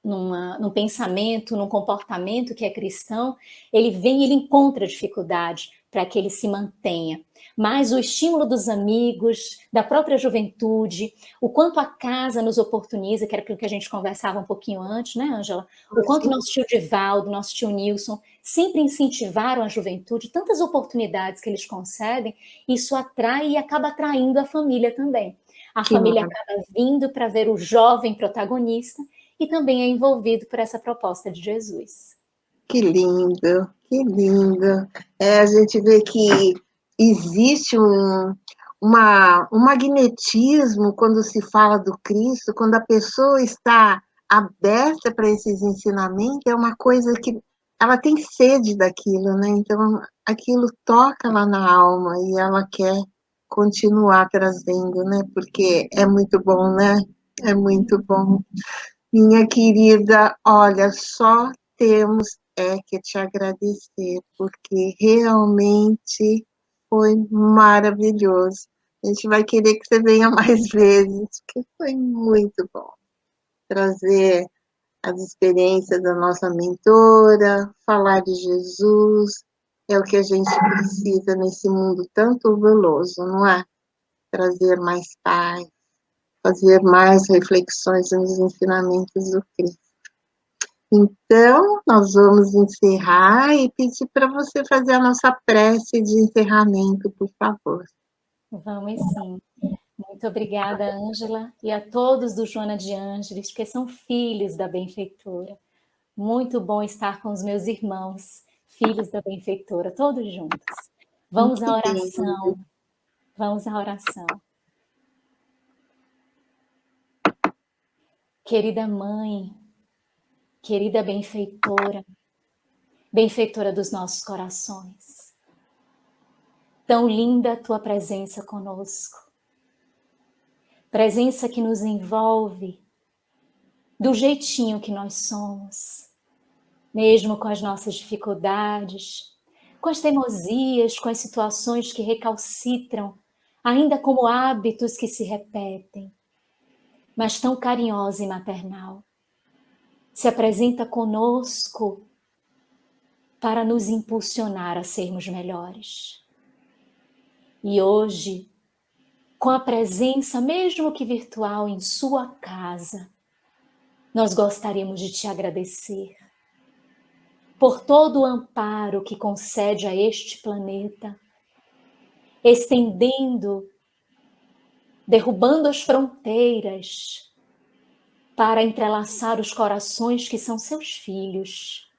num pensamento, num comportamento que é cristão, ele vem e ele encontra dificuldade para que ele se mantenha. Mas o estímulo dos amigos, da própria juventude, o quanto a casa nos oportuniza, que era aquilo que a gente conversava um pouquinho antes, né, Ângela? O quanto nosso tio Divaldo, nosso tio Nilson sempre incentivaram a juventude, tantas oportunidades que eles concedem, isso atrai e acaba atraindo a família também. A família acaba vindo para ver o jovem protagonista e também é envolvido por essa proposta de Jesus. Que lindo, que lindo. A gente vê que existe um magnetismo quando se fala do Cristo, quando a pessoa está aberta para esses ensinamentos, é uma coisa que ela tem sede daquilo, né? Então, aquilo toca lá na alma e ela quer continuar trazendo, né? Porque é muito bom, né? É muito bom. Minha querida, olha, só temos que te agradecer, porque realmente foi maravilhoso. A gente vai querer que você venha mais vezes, porque foi muito bom trazer as experiências da nossa mentora, falar de Jesus, é o que a gente precisa nesse mundo tão turbuloso, não é? Trazer mais paz, fazer mais reflexões nos ensinamentos do Cristo. Então, nós vamos encerrar e pedir para você fazer a nossa prece de encerramento, por favor. Vamos sim. Muito obrigada, Ângela, e a todos do Joana de Ângeles, que são filhos da benfeitora. Muito bom estar com os meus irmãos, filhos da benfeitora, todos juntos. Vamos à oração. Vamos à oração. Querida mãe, querida benfeitora, benfeitora dos nossos corações, tão linda a tua presença conosco, presença que nos envolve do jeitinho que nós somos, mesmo com as nossas dificuldades, com as teimosias, com as situações que recalcitram, ainda como hábitos que se repetem, mas tão carinhosa e maternal. Se apresenta conosco para nos impulsionar a sermos melhores. E hoje, com a presença, mesmo que virtual, em sua casa, nós gostaríamos de te agradecer por todo o amparo que concede a este planeta estendendo, derrubando as fronteiras para entrelaçar os corações que são seus filhos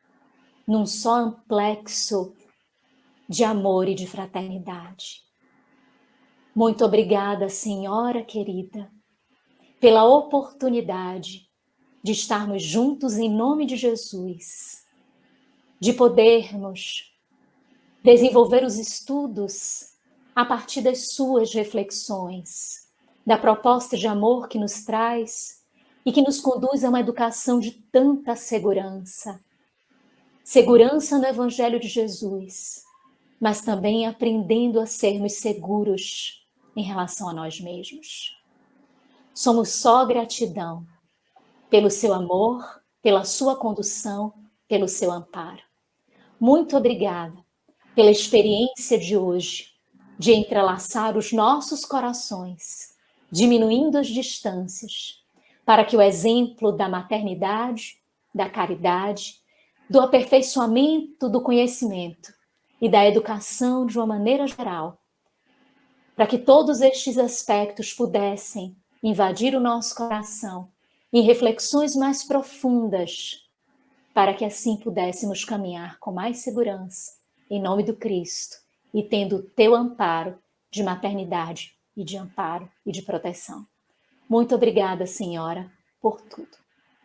num só amplexo de amor e de fraternidade. Muito obrigada, Senhora querida, pela oportunidade de estarmos juntos em nome de Jesus, de podermos desenvolver os estudos a partir das suas reflexões, da proposta de amor que nos traz e que nos conduz a uma educação de tanta segurança. Segurança no Evangelho de Jesus, mas também aprendendo a sermos seguros em relação a nós mesmos. Somos só gratidão pelo seu amor, pela sua condução, pelo seu amparo. Muito obrigada pela experiência de hoje, de entrelaçar os nossos corações, diminuindo as distâncias, para que o exemplo da maternidade, da caridade, do aperfeiçoamento do conhecimento e da educação de uma maneira geral, para que todos estes aspectos pudessem invadir o nosso coração em reflexões mais profundas, para que assim pudéssemos caminhar com mais segurança, em nome do Cristo, e tendo o teu amparo de maternidade e de amparo e de proteção. Muito obrigada, Senhora, por tudo.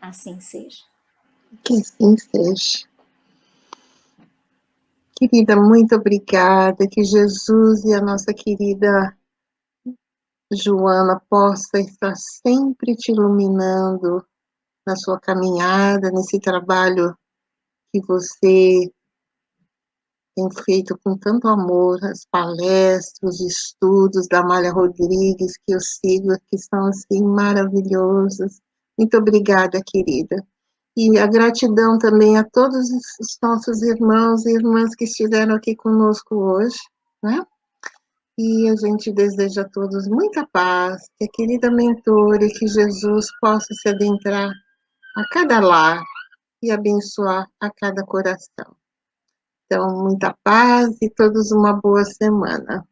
Assim seja. Que assim seja. Querida, muito obrigada. Que Jesus e a nossa querida Joana possa estar sempre te iluminando na sua caminhada, nesse trabalho que você tem feito com tanto amor, as palestras, os estudos da Amália Rodrigues, que eu sigo, que são assim maravilhosos. Muito obrigada, querida. E a gratidão também a todos os nossos irmãos e irmãs que estiveram aqui conosco hoje, né? E a gente deseja a todos muita paz, que a querida mentora e que Jesus possa se adentrar a cada lar e abençoar a cada coração. Então, muita paz e todos uma boa semana.